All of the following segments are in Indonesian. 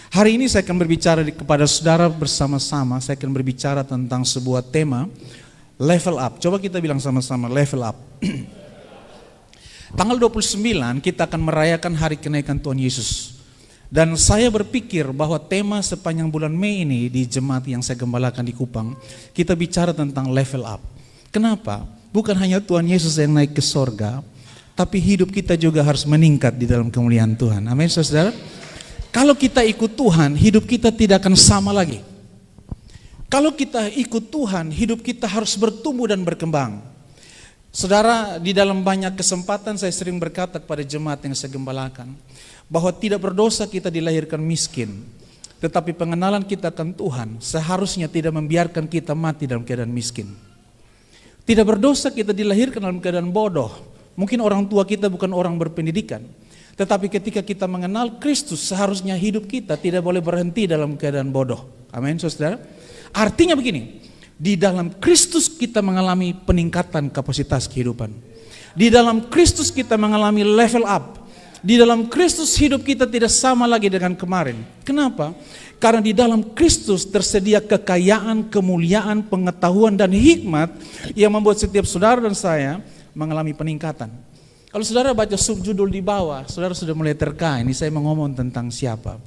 Hari ini saya akan berbicara kepada saudara bersama-sama. Saya akan berbicara tentang sebuah tema, level up. Coba kita bilang sama-sama, level up. Tanggal 29 kita akan merayakan hari kenaikan Tuhan Yesus. Dan saya berpikir bahwa tema sepanjang bulan Mei ini di jemaat yang saya gembalakan di Kupang, kita bicara tentang level up. Kenapa? Bukan hanya Tuhan Yesus yang naik ke sorga, tapi hidup kita juga harus meningkat di dalam kemuliaan Tuhan. Amin, saudara. Kalau kita ikut Tuhan, hidup kita tidak akan sama lagi. Kalau kita ikut Tuhan, hidup kita harus bertumbuh dan berkembang. Saudara, di dalam banyak kesempatan saya sering berkata kepada jemaat yang saya gembalakan, bahwa tidak berdosa kita dilahirkan miskin, tetapi pengenalan kita akan Tuhan seharusnya tidak membiarkan kita mati dalam keadaan miskin. Tidak berdosa kita dilahirkan dalam keadaan bodoh. Mungkin orang tua kita bukan orang berpendidikan, tetapi ketika kita mengenal Kristus, seharusnya hidup kita tidak boleh berhenti dalam keadaan bodoh. Amin, saudara. Artinya begini, di dalam Kristus kita mengalami peningkatan kapasitas kehidupan. Di dalam Kristus kita mengalami level up. Di dalam Kristus hidup kita tidak sama lagi dengan kemarin. Kenapa? Karena di dalam Kristus tersedia kekayaan, kemuliaan, pengetahuan, dan hikmat yang membuat setiap saudara dan saya mengalami peningkatan. Kalau saudara baca subjudul di bawah, saudara sudah mulai terka. Ini saya mau ngomong tentang siapa?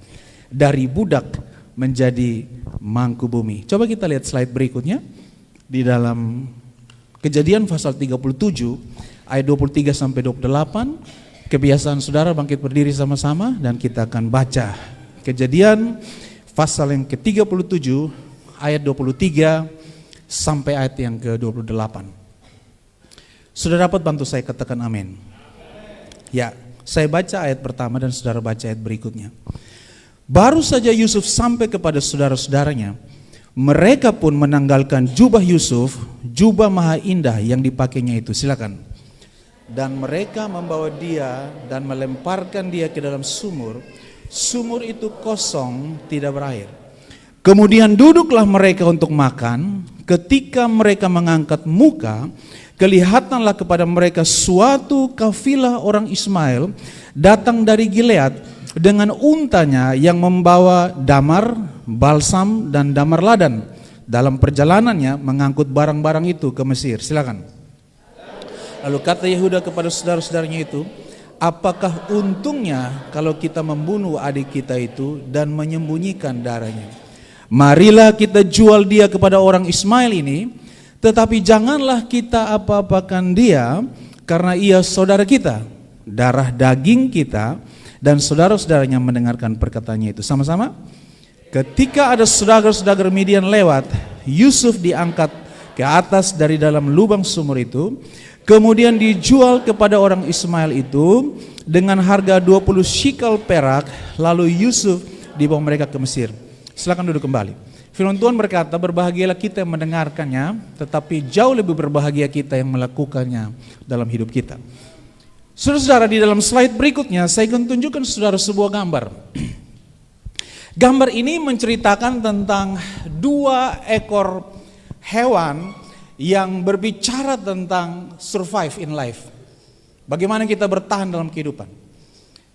Dari budak menjadi mangku bumi. Coba kita lihat slide berikutnya. Di dalam Kejadian pasal 37 ayat 23 sampai 28. Kebiasaan saudara bangkit berdiri sama-sama dan kita akan baca Kejadian pasal yang ke-37 ayat 23 sampai ayat yang ke-28. Sudah dapat bantu saya katakan amin? Ya, saya baca ayat pertama dan saudara baca ayat berikutnya. Baru saja Yusuf sampai kepada saudara-saudaranya, mereka pun menanggalkan jubah Yusuf, jubah maha indah yang dipakainya itu. Silakan. Dan mereka membawa dia dan melemparkan dia ke dalam sumur. Sumur itu kosong, tidak berair. Kemudian duduklah mereka untuk makan. Ketika mereka mengangkat muka, kelihatanlah kepada mereka suatu kafilah orang Ismail datang dari Gilead dengan untanya yang membawa damar, balsam, dan damar ladan. Dalam perjalanannya mengangkut barang-barang itu ke Mesir. Silakan. Lalu kata Yehuda kepada saudara-saudaranya itu, apakah untungnya kalau kita membunuh adik kita itu dan menyembunyikan darahnya? Marilah kita jual dia kepada orang Ismail ini, tetapi janganlah kita apa-apakan dia, karena ia saudara kita, darah daging kita. Dan saudara-saudaranya mendengarkan perkataannya itu. Sama-sama. Ketika ada saudagar-saudagar Midian lewat, Yusuf diangkat ke atas dari dalam lubang sumur itu, kemudian dijual kepada orang Ismail itu dengan harga 20 shikal perak, lalu Yusuf dibawa mereka ke Mesir. Silakan duduk kembali. Firman Tuhan berkata, berbahagialah kita yang mendengarkannya, tetapi jauh lebih berbahagia kita yang melakukannya dalam hidup kita. Saudara-saudara, di dalam slide berikutnya saya akan tunjukkan saudara sebuah gambar. Gambar ini menceritakan tentang dua ekor hewan yang berbicara tentang survive in life. Bagaimana kita bertahan dalam kehidupan.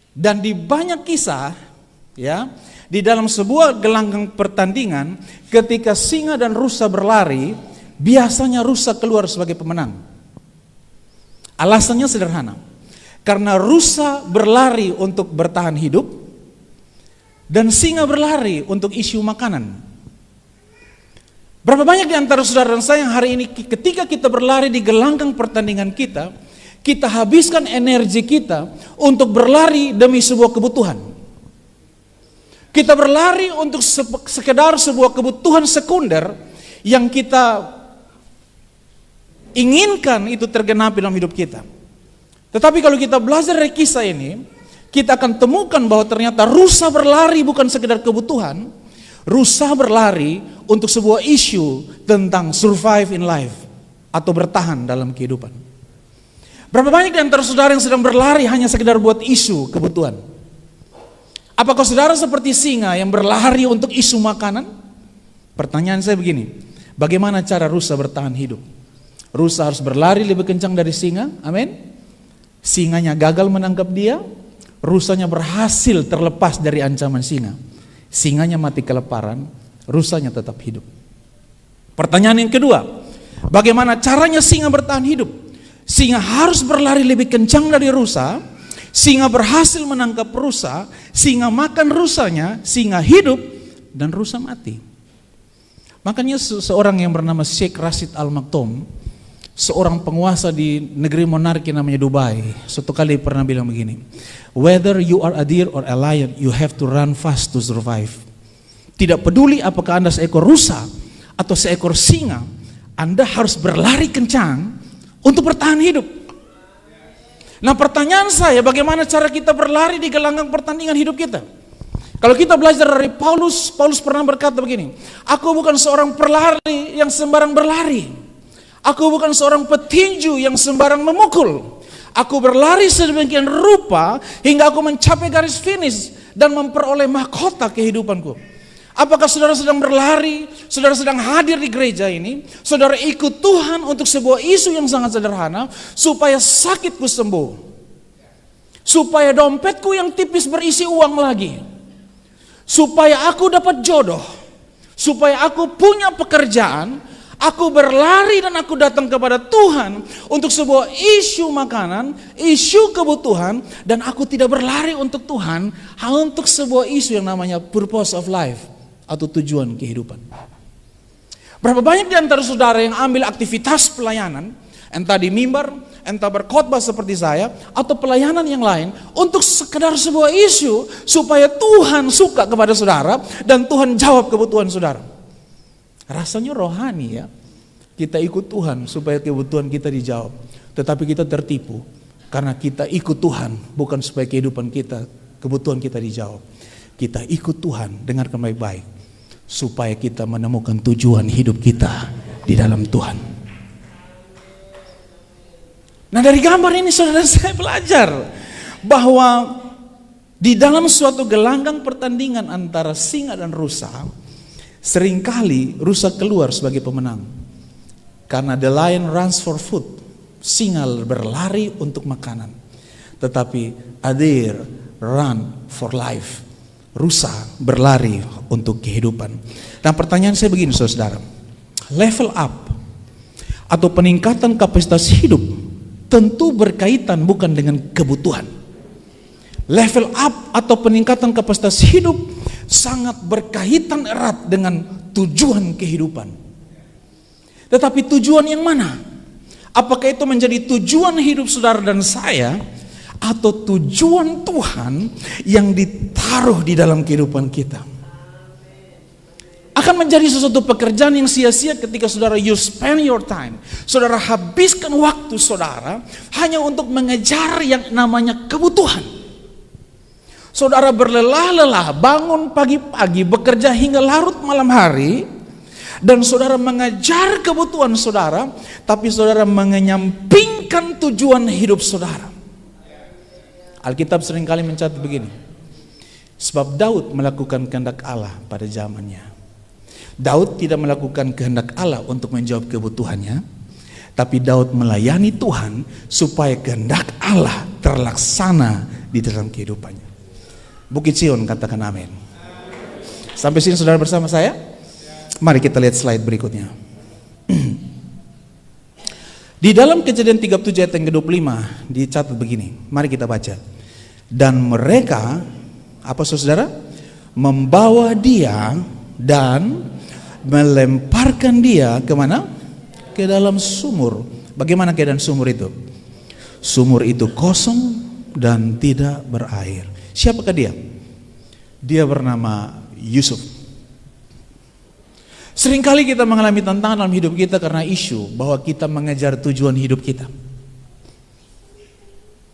Dan di banyak kisah, ya, di dalam sebuah gelanggang pertandingan, ketika singa dan rusa berlari, biasanya rusa keluar sebagai pemenang. Alasannya sederhana. Karena rusa berlari untuk bertahan hidup dan singa berlari untuk isu makanan. Berapa banyak di antara saudara dan saya yang hari ini ketika kita berlari di gelanggang pertandingan kita habiskan energi kita untuk berlari demi sebuah kebutuhan. Kita berlari untuk sekedar sebuah kebutuhan sekunder yang kita inginkan itu tergenapi dalam hidup kita. Tetapi kalau kita belajar dari kisah ini, kita akan temukan bahwa ternyata rusa berlari bukan sekedar kebutuhan, rusa berlari untuk sebuah isu tentang survive in life atau bertahan dalam kehidupan. Berapa banyak di antara saudara yang sedang berlari hanya sekedar buat isu kebutuhan? Apakah saudara seperti singa yang berlari untuk isu makanan? Pertanyaan saya begini, bagaimana cara rusa bertahan hidup? Rusa harus berlari lebih kencang dari singa, amin? Singanya gagal menangkap dia, rusanya berhasil terlepas dari ancaman singa. Singanya mati kelaparan, rusanya tetap hidup. Pertanyaan yang kedua, bagaimana caranya singa bertahan hidup? Singa harus berlari lebih kencang dari rusa, singa berhasil menangkap rusa, singa makan rusanya, singa hidup, dan rusa mati. Makanya seorang yang bernama Sheikh Rashid Al Maktoum, seorang penguasa di negeri monarki namanya Dubai, suatu kali pernah bilang begini, whether you are a deer or a lion, you have to run fast to survive. Tidak peduli apakah Anda seekor rusa atau seekor singa, Anda harus berlari kencang untuk bertahan hidup. Nah, pertanyaan saya, bagaimana cara kita berlari di gelanggang pertandingan hidup kita? Kalau kita belajar dari Paulus pernah berkata begini, aku bukan seorang pelari yang sembarang berlari. Aku bukan seorang petinju yang sembarang memukul. Aku berlari sedemikian rupa hingga aku mencapai garis finish dan memperoleh mahkota kehidupanku. Apakah saudara sedang berlari, saudara sedang hadir di gereja ini, saudara ikut Tuhan untuk sebuah isu yang sangat sederhana, supaya sakitku sembuh, supaya dompetku yang tipis berisi uang lagi, supaya aku dapat jodoh, supaya aku punya pekerjaan. Aku berlari dan aku datang kepada Tuhan untuk sebuah isu makanan, isu kebutuhan, dan aku tidak berlari untuk Tuhan, hanya untuk sebuah isu yang namanya purpose of life atau tujuan kehidupan. Berapa banyak di antara saudara yang ambil aktivitas pelayanan, entah di mimbar, entah berkhotbah seperti saya, atau pelayanan yang lain, untuk sekedar sebuah isu supaya Tuhan suka kepada saudara dan Tuhan jawab kebutuhan saudara. Rasanya rohani ya, kita ikut Tuhan supaya kebutuhan kita dijawab. Tetapi kita tertipu, karena kita ikut Tuhan bukan supaya kehidupan kita, kebutuhan kita dijawab. Kita ikut Tuhan, dengarkan baik-baik, supaya kita menemukan tujuan hidup kita di dalam Tuhan. Nah, dari gambar ini saudara saya belajar bahwa di dalam suatu gelanggang pertandingan antara singa dan rusa, seringkali rusa keluar sebagai pemenang. Karena the lion runs for food, singa berlari untuk makanan. Tetapi a deer run for life, rusa berlari untuk kehidupan. Dan pertanyaan saya begini saudara, level up atau peningkatan kapasitas hidup tentu berkaitan bukan dengan kebutuhan. Level up atau peningkatan kapasitas hidup sangat berkaitan erat dengan tujuan kehidupan. Tetapi tujuan yang mana? Apakah itu menjadi tujuan hidup saudara dan saya, atau tujuan Tuhan yang ditaruh di dalam kehidupan kita? Akan menjadi sesuatu pekerjaan yang sia-sia ketika saudara you spend your time, saudara habiskan waktu saudara hanya untuk mengejar yang namanya kebutuhan. Saudara berlelah-lelah, bangun pagi-pagi, bekerja hingga larut malam hari, dan saudara mengejar kebutuhan saudara, tapi saudara menyampingkan tujuan hidup saudara. Alkitab seringkali mencatat begini, sebab Daud melakukan kehendak Allah pada zamannya. Daud tidak melakukan kehendak Allah untuk menjawab kebutuhannya, tapi Daud melayani Tuhan supaya kehendak Allah terlaksana di dalam kehidupannya. Bukit Sion, katakan amin. Sampai sini saudara bersama saya? Mari kita lihat slide berikutnya. Di dalam Kejadian 37 ayat yang ke-25 dicatat begini, mari kita baca. Dan mereka, apa saudara? Membawa dia dan melemparkan dia kemana? Ke dalam sumur. Bagaimana keadaan sumur itu? Sumur itu kosong dan tidak berair. Siapakah dia? Dia bernama Yusuf. Seringkali kita mengalami tantangan dalam hidup kita karena isu bahwa kita mengejar tujuan hidup kita.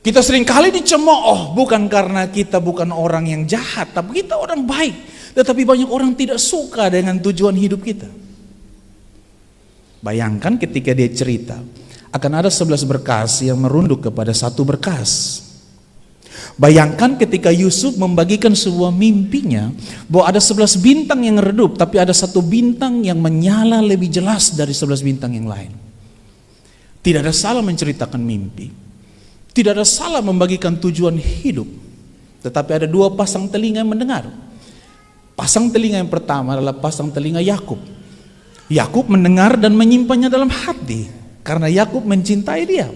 Kita seringkali dicemooh bukan karena kita bukan orang yang jahat, tapi kita orang baik. Tetapi banyak orang tidak suka dengan tujuan hidup kita. Bayangkan ketika dia cerita, akan ada 11 berkas yang merunduk kepada satu berkas. Bayangkan ketika Yusuf membagikan sebuah mimpinya, bahwa ada 11 bintang yang redup, tapi ada satu bintang yang menyala lebih jelas dari 11 bintang yang lain. Tidak ada salah menceritakan mimpi, tidak ada salah membagikan tujuan hidup, tetapi ada dua pasang telinga yang mendengar. Pasang telinga yang pertama adalah pasang telinga Yakub. Yakub mendengar dan menyimpannya dalam hati karena Yakub mencintai dia.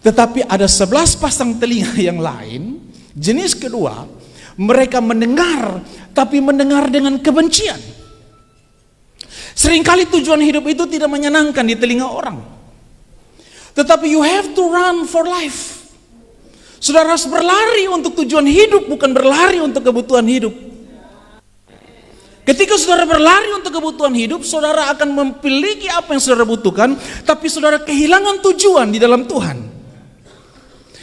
Tetapi ada 11 pasang telinga yang lain, jenis kedua, mereka mendengar tapi mendengar dengan kebencian. Seringkali tujuan hidup itu tidak menyenangkan di telinga orang. Tetapi you have to run for life. Saudara harus berlari untuk tujuan hidup, bukan berlari untuk kebutuhan hidup. Ketika saudara berlari untuk kebutuhan hidup, saudara akan memiliki apa yang saudara butuhkan, tapi saudara kehilangan tujuan di dalam Tuhan.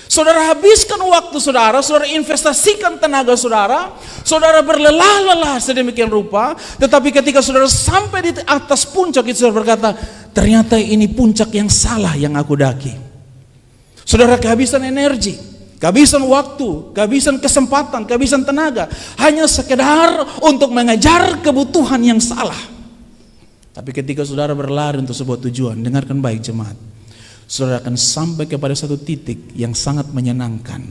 Saudara habiskan waktu saudara, saudara investasikan tenaga saudara, saudara berlelah-lelah sedemikian rupa, tetapi ketika saudara sampai di atas puncak itu saudara berkata, ternyata ini puncak yang salah yang aku daki. Saudara kehabisan energi, kehabisan waktu, kehabisan kesempatan, kehabisan tenaga, hanya sekedar untuk mengejar kebutuhan yang salah. Tapi ketika saudara berlari untuk sebuah tujuan, dengarkan baik jemaat, saudara akan sampai kepada satu titik yang sangat menyenangkan,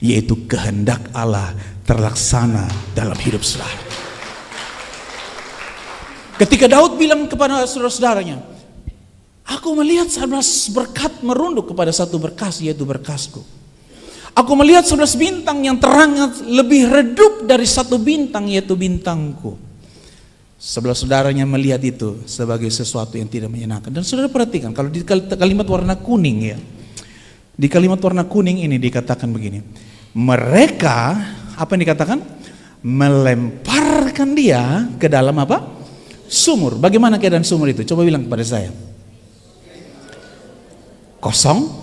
yaitu kehendak Allah terlaksana dalam hidup saudara. Ketika Daud bilang kepada saudara-saudaranya, aku melihat 11 berkat merunduk kepada satu berkas, yaitu berkasku. Aku melihat 11 bintang yang terang lebih redup dari satu bintang, yaitu bintangku. Sebelah saudaranya melihat itu sebagai sesuatu yang tidak menyenangkan. Dan saudara perhatikan, kalau di kalimat warna kuning ya, di kalimat warna kuning ini dikatakan begini, mereka, apa yang dikatakan? Melemparkan dia ke dalam apa? Sumur. Bagaimana keadaan sumur itu? Coba bilang kepada saya. Kosong,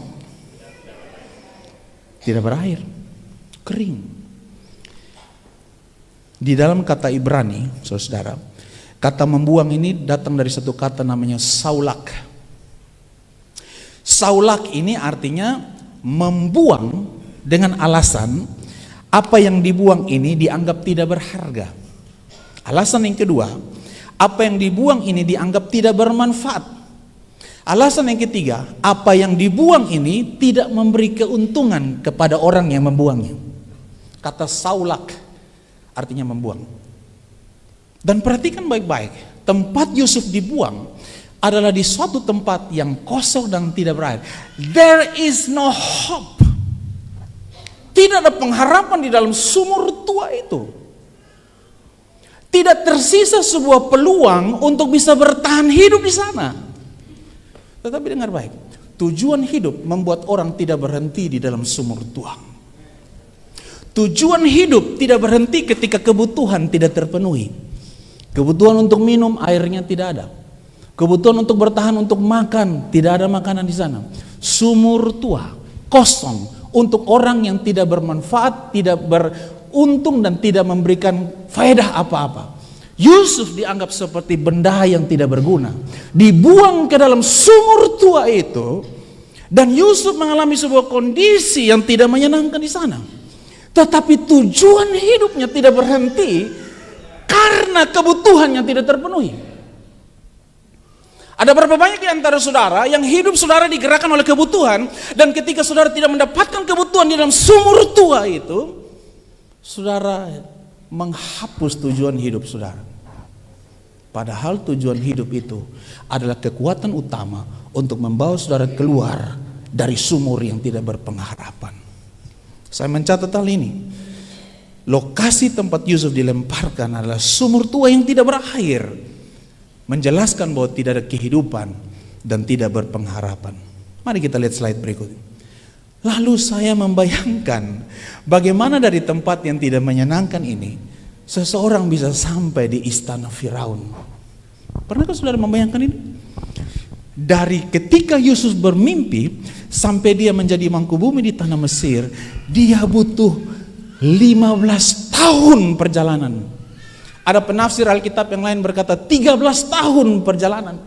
tidak berair, kering. Di dalam kata Ibrani, saudara, kata membuang ini datang dari satu kata namanya saulak. Saulak ini artinya membuang dengan alasan apa yang dibuang ini dianggap tidak berharga. Alasan yang kedua, apa yang dibuang ini dianggap tidak bermanfaat. Alasan yang ketiga, apa yang dibuang ini tidak memberi keuntungan kepada orang yang membuangnya. Kata saulak artinya membuang. Dan perhatikan baik-baik, tempat Yusuf dibuang adalah di suatu tempat yang kosong dan tidak berair. There is no hope. Tidak ada pengharapan di dalam sumur tua itu. Tidak tersisa sebuah peluang untuk bisa bertahan hidup di sana. Tetapi dengar baik, tujuan hidup membuat orang tidak berhenti di dalam sumur tua. Tujuan hidup tidak berhenti ketika kebutuhan tidak terpenuhi. Kebutuhan untuk minum, airnya tidak ada. Kebutuhan untuk bertahan, untuk makan, tidak ada makanan di sana. Sumur tua, kosong, untuk orang yang tidak bermanfaat, tidak beruntung dan tidak memberikan faedah apa-apa. Yusuf dianggap seperti benda yang tidak berguna, dibuang ke dalam sumur tua itu, dan Yusuf mengalami sebuah kondisi yang tidak menyenangkan di sana. Tetapi tujuan hidupnya tidak berhenti karena kebutuhan yang tidak terpenuhi. Ada berapa banyak di antara saudara yang hidup saudara digerakkan oleh kebutuhan, dan ketika saudara tidak mendapatkan kebutuhan di dalam sumur tua itu, saudara menghapus tujuan hidup saudara. Padahal tujuan hidup itu adalah kekuatan utama untuk membawa saudara keluar dari sumur yang tidak berpengharapan. Saya mencatat hal ini. Lokasi tempat Yusuf dilemparkan adalah sumur tua yang tidak berair, menjelaskan bahwa tidak ada kehidupan dan tidak berpengharapan. Mari kita lihat slide berikutnya. Lalu saya membayangkan bagaimana dari tempat yang tidak menyenangkan ini seseorang bisa sampai di istana Firaun. Pernahkah saudara membayangkan ini? Dari ketika Yusuf bermimpi sampai dia menjadi mangkubumi di tanah Mesir, dia butuh 15 tahun perjalanan. Ada penafsir Alkitab yang lain berkata 13 tahun perjalanan.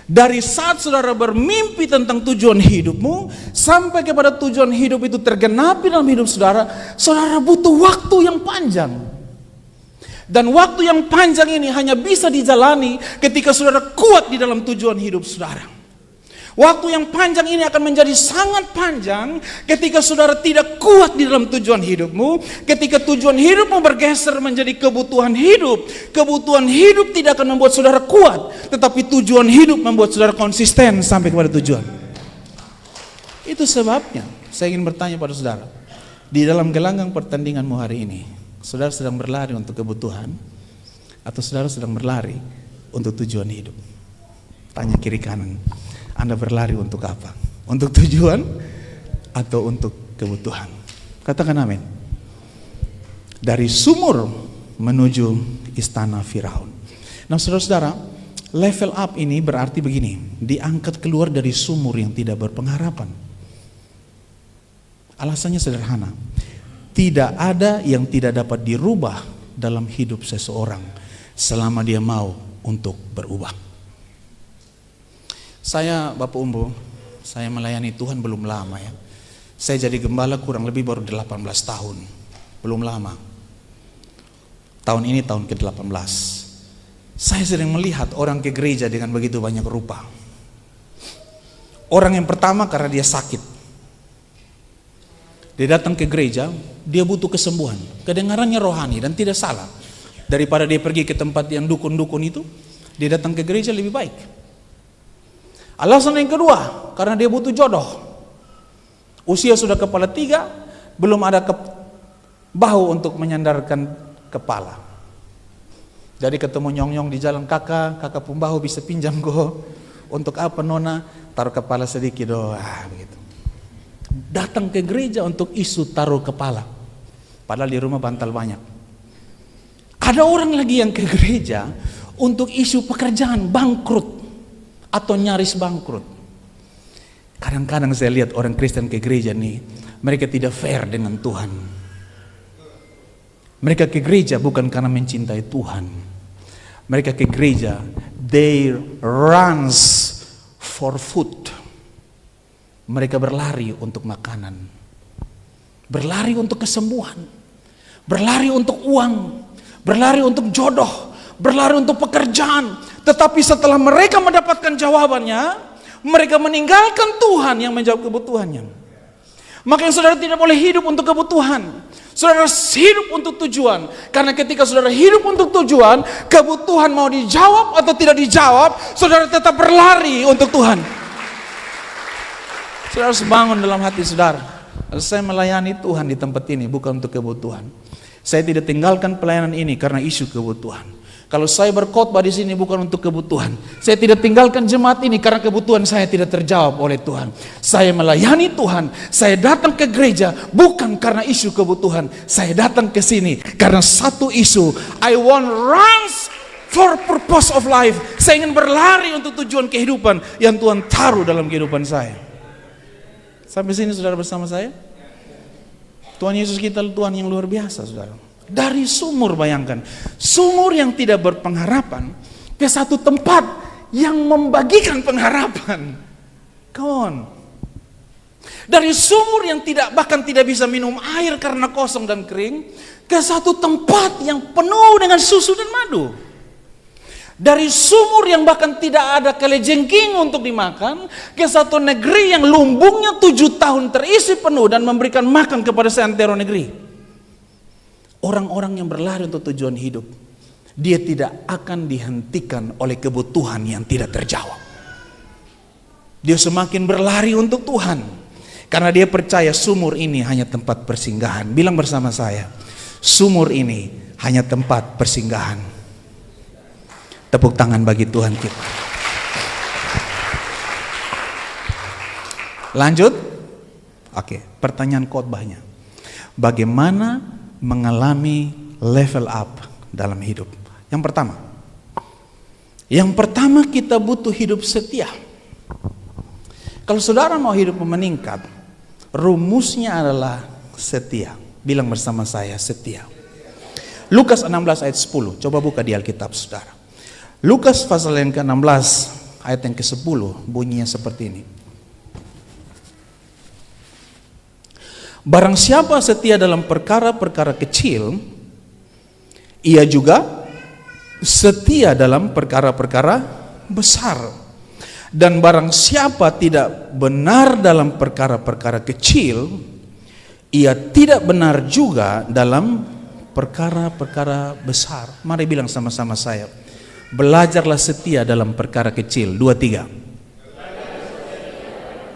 Dari saat saudara bermimpi tentang tujuan hidupmu sampai kepada tujuan hidup itu tergenapi dalam hidup saudara, saudara butuh waktu yang panjang. Dan waktu yang panjang ini hanya bisa dijalani ketika saudara kuat di dalam tujuan hidup saudara. Waktu yang panjang ini akan menjadi sangat panjang ketika saudara tidak kuat di dalam tujuan hidupmu. Ketika tujuan hidupmu bergeser menjadi kebutuhan hidup. Kebutuhan hidup tidak akan membuat saudara kuat, tetapi tujuan hidup membuat saudara konsisten sampai kepada tujuan. Itu sebabnya saya ingin bertanya pada saudara, di dalam gelanggang pertandinganmu hari ini, saudara sedang berlari untuk kebutuhan atau saudara sedang berlari untuk tujuan hidup? Tanya kiri kanan, Anda berlari untuk apa? Untuk tujuan atau untuk kebutuhan? Katakan amin. Dari sumur menuju istana Firaun. Nah, saudara-saudara, level up ini berarti begini, diangkat keluar dari sumur yang tidak berpengharapan. Alasannya sederhana, tidak ada yang tidak dapat dirubah dalam hidup seseorang selama dia mau untuk berubah. Saya Bapak Umbu, saya melayani Tuhan belum lama ya. Saya jadi gembala kurang lebih baru 18 tahun. Belum lama. Tahun ini tahun ke-18. Saya sering melihat orang ke gereja dengan begitu banyak rupa. Orang yang pertama karena dia sakit. Dia datang ke gereja, dia butuh kesembuhan. Kedengarannya rohani dan tidak salah. Daripada dia pergi ke tempat yang dukun-dukun itu, dia datang ke gereja lebih baik. Alasan yang kedua, karena dia butuh jodoh. Usia sudah kepala 3, belum ada bahu untuk menyandarkan kepala. Jadi ketemu nyong-nyong di jalan, kakak pembahu bisa pinjam go. Untuk apa nona? Taruh kepala sedikit doh. Begitu. Datang ke gereja untuk isu taruh kepala. Padahal di rumah bantal banyak. Ada orang lagi yang ke gereja untuk isu pekerjaan, bangkrut atau nyaris bangkrut. Kadang-kadang saya lihat orang Kristen ke gereja nih, mereka tidak fair dengan Tuhan. Mereka ke gereja bukan karena mencintai Tuhan. Mereka ke gereja, they runs for food. Mereka berlari untuk makanan, berlari untuk kesembuhan, berlari untuk uang, berlari untuk jodoh, berlari untuk pekerjaan. Tetapi setelah mereka mendapatkan jawabannya, mereka meninggalkan Tuhan yang menjawab kebutuhannya. Makanya saudara tidak boleh hidup untuk kebutuhan. Saudara hidup untuk tujuan. Karena ketika saudara hidup untuk tujuan, kebutuhan mau dijawab atau tidak dijawab, saudara tetap berlari untuk Tuhan. Saudara harus bangun dalam hati saudara. Saya melayani Tuhan di tempat ini bukan untuk kebutuhan. Saya tidak tinggalkan pelayanan ini karena isu kebutuhan. Kalau saya berkhotbah di sini bukan untuk kebutuhan. Saya tidak tinggalkan jemaat ini karena kebutuhan saya tidak terjawab oleh Tuhan. Saya melayani Tuhan. Saya datang ke gereja bukan karena isu kebutuhan. Saya datang ke sini karena satu isu. I want runs for purpose of life. Saya ingin berlari untuk tujuan kehidupan yang Tuhan taruh dalam kehidupan saya. Sampai sini saudara bersama saya? Tuhan Yesus kita Tuhan yang luar biasa saudara. Dari sumur, bayangkan, sumur yang tidak berpengharapan ke satu tempat yang membagikan pengharapan. Come on. Dari sumur yang bahkan tidak bisa minum air karena kosong dan kering, ke satu tempat yang penuh dengan susu dan madu. Dari sumur yang bahkan tidak ada kalajengking untuk dimakan, ke satu negeri yang lumbungnya 7 tahun terisi penuh dan memberikan makan kepada seantero negeri. Orang-orang yang berlari untuk tujuan hidup, dia tidak akan dihentikan oleh kebutuhan yang tidak terjawab. Dia semakin berlari untuk Tuhan, karena dia percaya sumur ini hanya tempat persinggahan. Bilang bersama saya, sumur ini hanya tempat persinggahan. Tepuk tangan bagi Tuhan kita. Lanjut. Oke, pertanyaan khotbahnya. Bagaimana mengalami level up dalam hidup? Yang pertama kita butuh hidup setia. Kalau saudara mau hidup meningkat, rumusnya adalah setia. Bilang bersama saya, setia. Lukas 16 ayat 10. Coba buka di Alkitab saudara. Lukas pasal yang ke-16 ayat yang ke-10 bunyinya seperti ini. Barang siapa setia dalam perkara-perkara kecil, ia juga setia dalam perkara-perkara besar. Dan barang siapa tidak benar dalam perkara-perkara kecil, ia tidak benar juga dalam perkara-perkara besar. Mari bilang sama-sama saya, belajarlah setia dalam perkara kecil. 2, 3.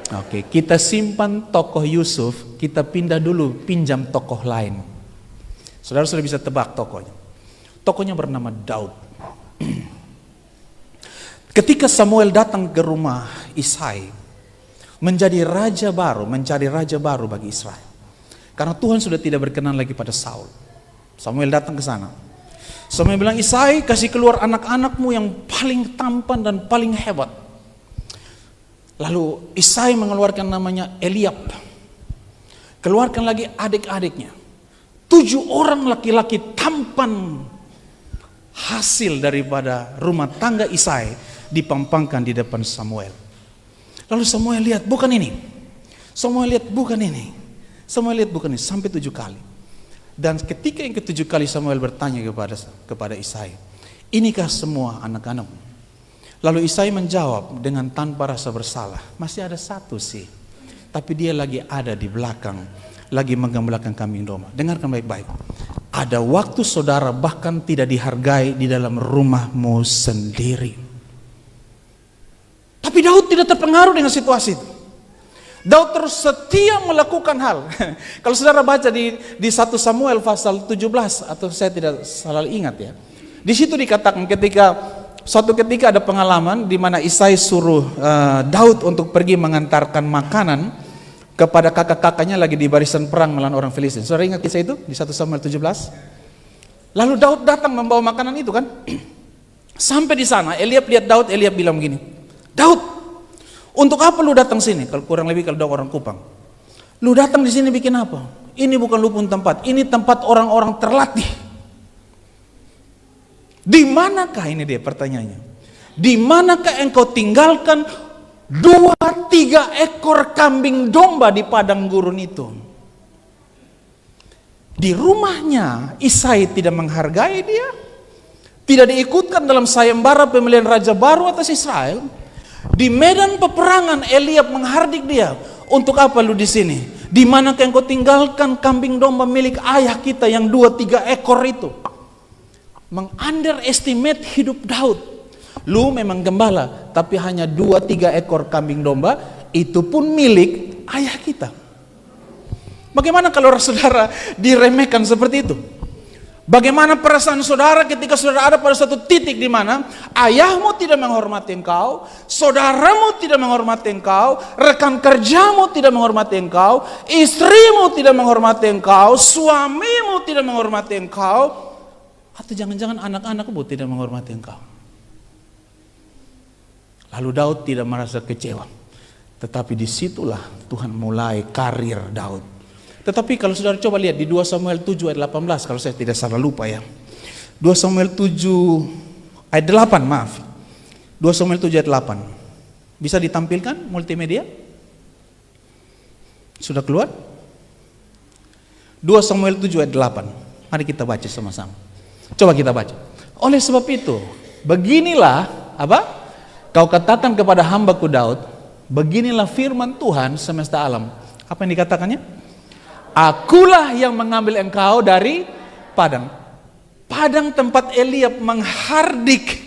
Oke, kita simpan tokoh Yusuf, kita pindah dulu, pinjam tokoh lain. Saudara sudah bisa tebak tokohnya. Tokohnya bernama Daud. Ketika Samuel datang ke rumah Isai, mencari raja baru bagi Israel. Karena Tuhan sudah tidak berkenan lagi pada Saul. Samuel datang ke sana. Samuel bilang, Isai, kasih keluar anak-anakmu yang paling tampan dan paling hebat. Lalu Isai mengeluarkan namanya Eliab. Keluarkan lagi adik-adiknya. 7 orang laki-laki tampan, hasil daripada rumah tangga Isai, dipampangkan di depan Samuel. Lalu Samuel lihat, bukan ini. Samuel lihat, bukan ini. Samuel lihat, bukan ini. Sampai 7 kali. Dan ketika yang ke-7 kali Samuel bertanya kepada Isai, inikah semua anak-anakmu? Lalu Isai menjawab dengan tanpa rasa bersalah, masih ada satu sih. Tapi dia lagi ada di belakang, lagi menggembalakan kambing domba. Dengarkan baik-baik. Ada waktu saudara bahkan tidak dihargai di dalam rumahmu sendiri. Tapi Daud tidak terpengaruh dengan situasi itu. Daud terus setia melakukan hal. Kalau saudara baca di 1 Samuel pasal 17, atau saya tidak salah ingat ya. Di situ dikatakan suatu ketika ada pengalaman di mana Isai suruh Daud untuk pergi mengantarkan makanan kepada kakak-kakaknya lagi di barisan perang melawan orang Filistin. Saudara ingat kisah itu di 1 Samuel 17? Lalu Daud datang membawa makanan itu kan. Sampai di sana Eliab lihat Daud, Eliab bilang begini, Daud, untuk apa lu datang sini? Kalau kurang lebih kalau Daud orang Kupang. Lu datang di sini bikin apa? Ini bukan lu pun tempat, ini tempat orang-orang terlatih. Di manakah, ini dia pertanyaannya, di manakah engkau tinggalkan 2-3 ekor kambing domba di padang gurun itu? Di rumahnya Isai tidak menghargai dia, tidak diikutkan dalam sayembara pemilihan raja baru atas Israel. Di medan peperangan Eliab menghardik dia, untuk apa lu di sini? Di manakah engkau tinggalkan kambing domba milik ayah kita yang 2-3 ekor itu? Meng-underestimate hidup Daud. Lu memang gembala, tapi hanya 2-3 ekor kambing domba, itu pun milik ayah kita. Bagaimana kalau saudara diremehkan seperti itu? Bagaimana perasaan saudara ketika saudara ada pada suatu titik di mana ayahmu tidak menghormati engkau, saudaramu tidak menghormati engkau, rekan kerjamu tidak menghormati engkau, istrimu tidak menghormati engkau, suamimu tidak menghormati engkau, atau jangan-jangan anak-anakmu tidak menghormati engkau. Lalu Daud tidak merasa kecewa. Tetapi disitulah Tuhan mulai karir Daud. Tetapi kalau saudara coba lihat di 2 Samuel 7 ayat 18, kalau saya tidak salah lupa ya. 2 Samuel 7 ayat 8, maaf. 2 Samuel 7 ayat 8. Bisa ditampilkan multimedia? Sudah keluar? 2 Samuel 7 ayat 8. Mari kita baca sama-sama. Coba kita baca. Oleh sebab itu, beginilah apa? Kau katakan kepada hambaku Daud, beginilah firman Tuhan semesta alam. Apa yang dikatakannya? Akulah yang mengambil engkau dari padang. Padang tempat Eliab menghardik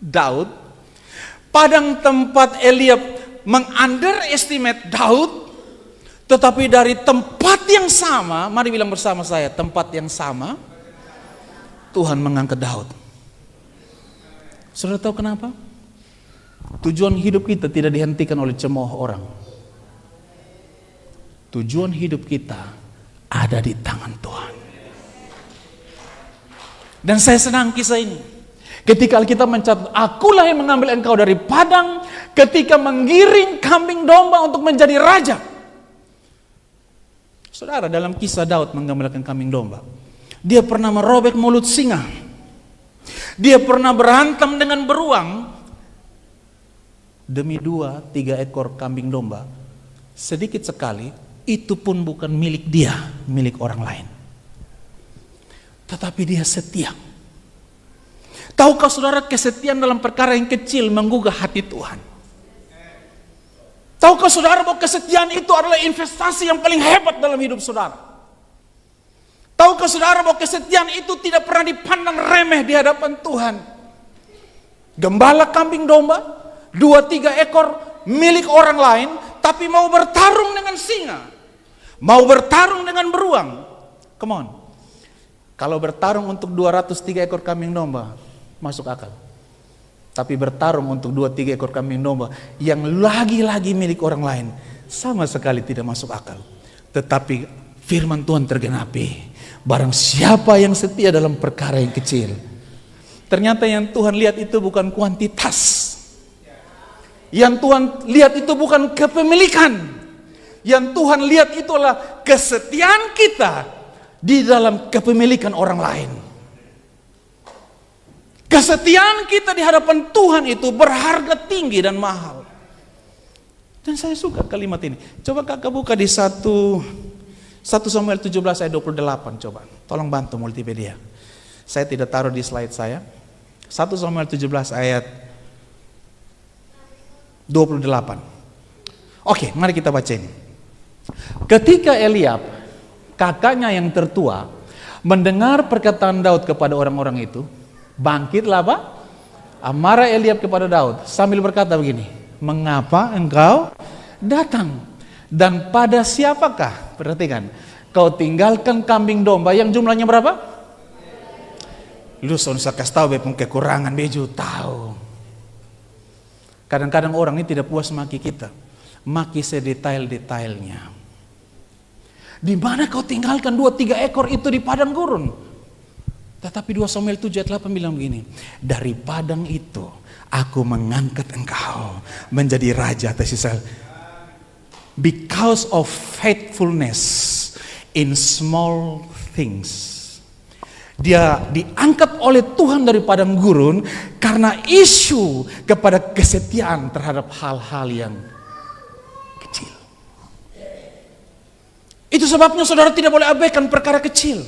Daud. Padang tempat Eliab meng-underestimate Daud. Tetapi dari tempat yang sama, mari bilang bersama saya, tempat yang sama, Tuhan mengangkat Daud. Saudara tahu kenapa? Tujuan hidup kita tidak dihentikan oleh cemooh orang. Tujuan hidup kita ada di tangan Tuhan. Dan saya senang kisah ini. Ketika Alkitab mencatat, akulah yang mengambil engkau dari padang ketika menggiring kambing domba untuk menjadi raja. Saudara, dalam kisah Daud menggembalakan kambing domba, dia pernah merobek mulut singa. Dia pernah berantem dengan beruang demi 2-3 ekor kambing domba. Sedikit sekali, itu pun bukan milik dia, milik orang lain. Tetapi dia setia. Tahukah saudara, kesetiaan dalam perkara yang kecil menggugah hati Tuhan. Tahukah saudara bahwa kesetiaan itu adalah investasi yang paling hebat dalam hidup saudara? Tahukah saudara bahwa kesetiaan itu tidak pernah dipandang remeh di hadapan Tuhan? Gembala kambing domba, 2-3 ekor milik orang lain, tapi mau bertarung dengan singa, mau bertarung dengan beruang. Come on. Kalau bertarung untuk 203 ekor kambing domba, masuk akal. Tapi bertarung untuk 2-3 ekor kambing domba yang lagi-lagi milik orang lain, sama sekali tidak masuk akal. Tetapi firman Tuhan tergenapi. Barang siapa yang setia dalam perkara yang kecil. Ternyata yang Tuhan lihat itu bukan kuantitas. Yang Tuhan lihat itu bukan kepemilikan. Yang Tuhan lihat itulah kesetiaan kita di dalam kepemilikan orang lain. Kesetiaan kita di hadapan Tuhan itu berharga tinggi dan mahal. Dan saya suka kalimat ini. Coba kakak buka di 1 Samuel 17 ayat 28. Coba, tolong bantu multimedia. Saya tidak taruh di slide saya. 1 Samuel 17 ayat 28. Oke, mari kita baca ini. Ketika Eliab, kakaknya yang tertua, mendengar perkataan Daud kepada orang-orang itu, bangkitlah apa? Amarah Eliab kepada Daud sambil berkata begini, mengapa engkau datang? Dan pada siapakah? Perhatikan, kau tinggalkan kambing domba yang jumlahnya berapa? Lu saya kasih tahu bepung kekurangan beju tahu. Kadang-kadang orang ini tidak puas maki kita, maki sedetail-detailnya. Di mana kau tinggalkan 2-3 ekor itu di padang gurun? Tetapi 2 Samuel 7 ayat 8 bilang begini, dari padang itu aku mengangkat engkau menjadi raja atas Israel. Because of faithfulness in small things. Dia diangkat oleh Tuhan dari padang gurun karena isu kepada kesetiaan terhadap hal-hal yang kecil. Itu sebabnya saudara tidak boleh abaikan perkara kecil.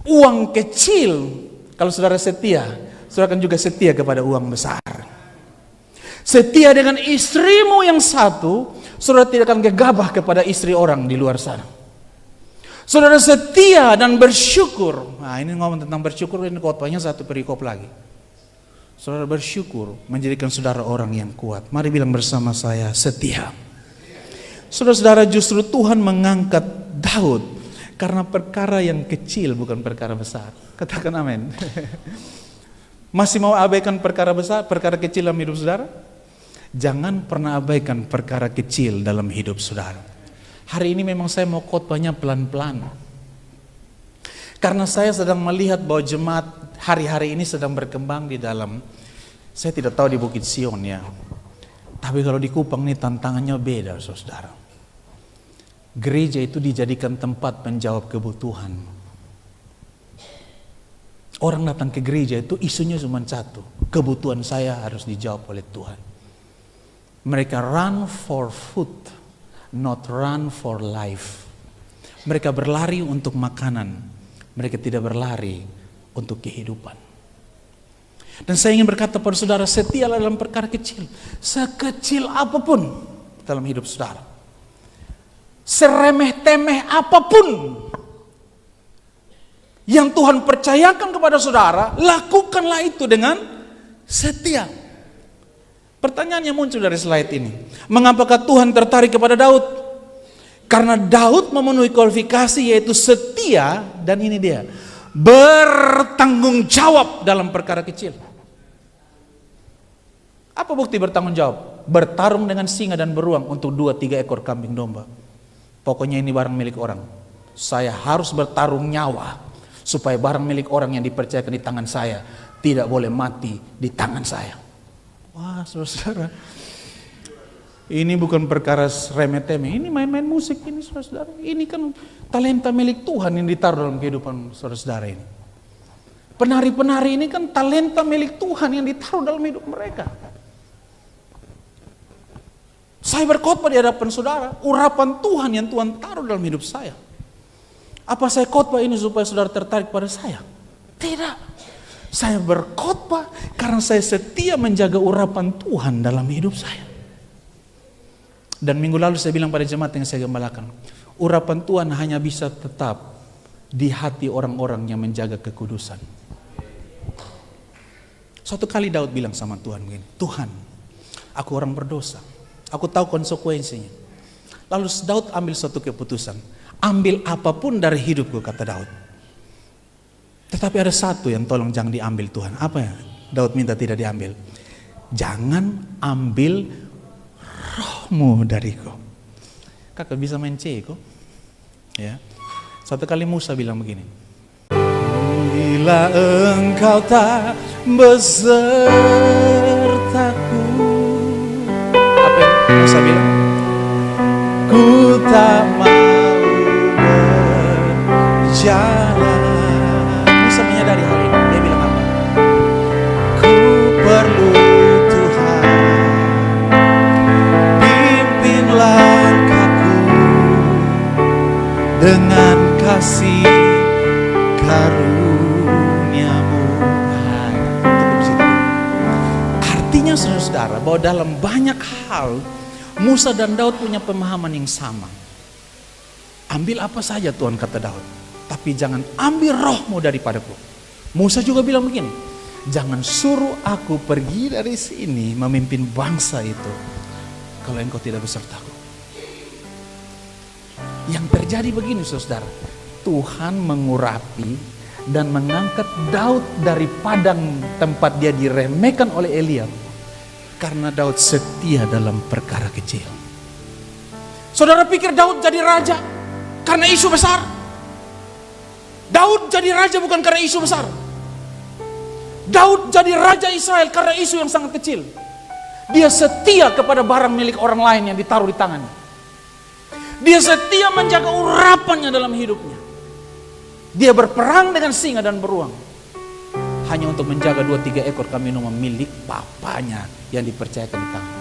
Uang kecil, kalau saudara setia, saudara akan juga setia kepada uang besar. Setia dengan istrimu yang satu, saudara tidak akan gegabah kepada istri orang di luar sana. Saudara setia dan bersyukur. Nah, ini ngomong tentang bersyukur, ini khotbahnya satu perikop lagi. Saudara bersyukur menjadikan saudara orang yang kuat. Mari bilang bersama saya, setia. Saudara-saudara, justru Tuhan mengangkat Daud karena perkara yang kecil, bukan perkara besar. Katakan amin. Masih mau abaikan perkara besar, perkara kecil dalam hidup saudara? Jangan pernah abaikan perkara kecil dalam hidup saudara. Hari ini memang saya mau khotbahnya pelan-pelan. Karena saya sedang melihat bahwa jemaat hari-hari ini sedang berkembang di dalam, saya tidak tahu di Bukit Sion ya. Tapi kalau di Kupang ini tantangannya beda, saudara. Gereja itu dijadikan tempat menjawab kebutuhan. Orang datang ke gereja itu isunya cuma satu, kebutuhan saya harus dijawab oleh Tuhan. Mereka run for food, not run for life. Mereka berlari untuk makanan, mereka tidak berlari untuk kehidupan. Dan saya ingin berkata pada saudara, setialah dalam perkara kecil, sekecil apapun dalam hidup saudara. Seremeh-temeh apapun yang Tuhan percayakan kepada saudara, lakukanlah itu dengan setia. Pertanyaan yang muncul dari slide ini, mengapakah Tuhan tertarik kepada Daud? Karena Daud memenuhi kualifikasi yaitu setia, dan ini dia, bertanggung jawab dalam perkara kecil. Apa bukti bertanggung jawab? Bertarung dengan singa dan beruang untuk 2-3 ekor kambing domba. Pokoknya ini barang milik orang. Saya harus bertarung nyawa supaya barang milik orang yang dipercayakan di tangan saya tidak boleh mati di tangan saya. Wah, saudara, ini bukan perkara remeh-temeh. Ini main-main musik ini, saudara. Ini kan talenta milik Tuhan yang ditaruh dalam kehidupan saudara-saudara ini. Penari-penari ini kan talenta milik Tuhan yang ditaruh dalam hidup mereka. Saya berkhotbah di hadapan saudara, urapan Tuhan yang Tuhan taruh dalam hidup saya. Apa saya khotbah ini supaya saudara tertarik pada saya? Tidak. Saya berkhotbah karena saya setia menjaga urapan Tuhan dalam hidup saya. Dan minggu lalu saya bilang pada jemaat yang saya gembalakan, urapan Tuhan hanya bisa tetap di hati orang-orang yang menjaga kekudusan. Suatu kali Daud bilang sama Tuhan begini, Tuhan, aku orang berdosa, aku tahu konsekuensinya. Lalu Daud ambil suatu keputusan, ambil apapun dari hidupku, kata Daud. Tetapi ada satu yang tolong jangan diambil Tuhan. Apa ya? Daud minta tidak diambil. Jangan ambil rohmu dariku. Kakak bisa main C kok? Ya. Satu kali Musa bilang begini. Bila engkau tak besertaku. Apa yang Musa bilang? Ku tak mau berjalan. Musa menyadari hal ini. Dia bilang apa? Ku perlu Tuhan, pimpin langkahku dengan kasih karuniamu. Cukup situ. Artinya saudara, bahwa dalam banyak hal Musa dan Daud punya pemahaman yang sama. Ambil apa saja Tuhan, kata Daud, tapi jangan ambil rohmu daripadaku. Musa juga bilang begini, jangan suruh aku pergi dari sini memimpin bangsa itu kalau engkau tidak besertaku. Yang terjadi begini saudara, Tuhan mengurapi dan mengangkat Daud dari padang tempat dia diremehkan oleh Eliab, karena Daud setia dalam perkara kecil. Saudara pikir Daud jadi raja karena isu besar? Daud jadi raja bukan karena isu besar. Daud jadi raja Israel karena isu yang sangat kecil. Dia setia kepada barang milik orang lain yang ditaruh di tangannya. Dia setia menjaga urapannya dalam hidupnya. Dia berperang dengan singa dan beruang hanya untuk menjaga 2-3 ekor kambing domba milik bapaknya yang dipercayakan di tangan.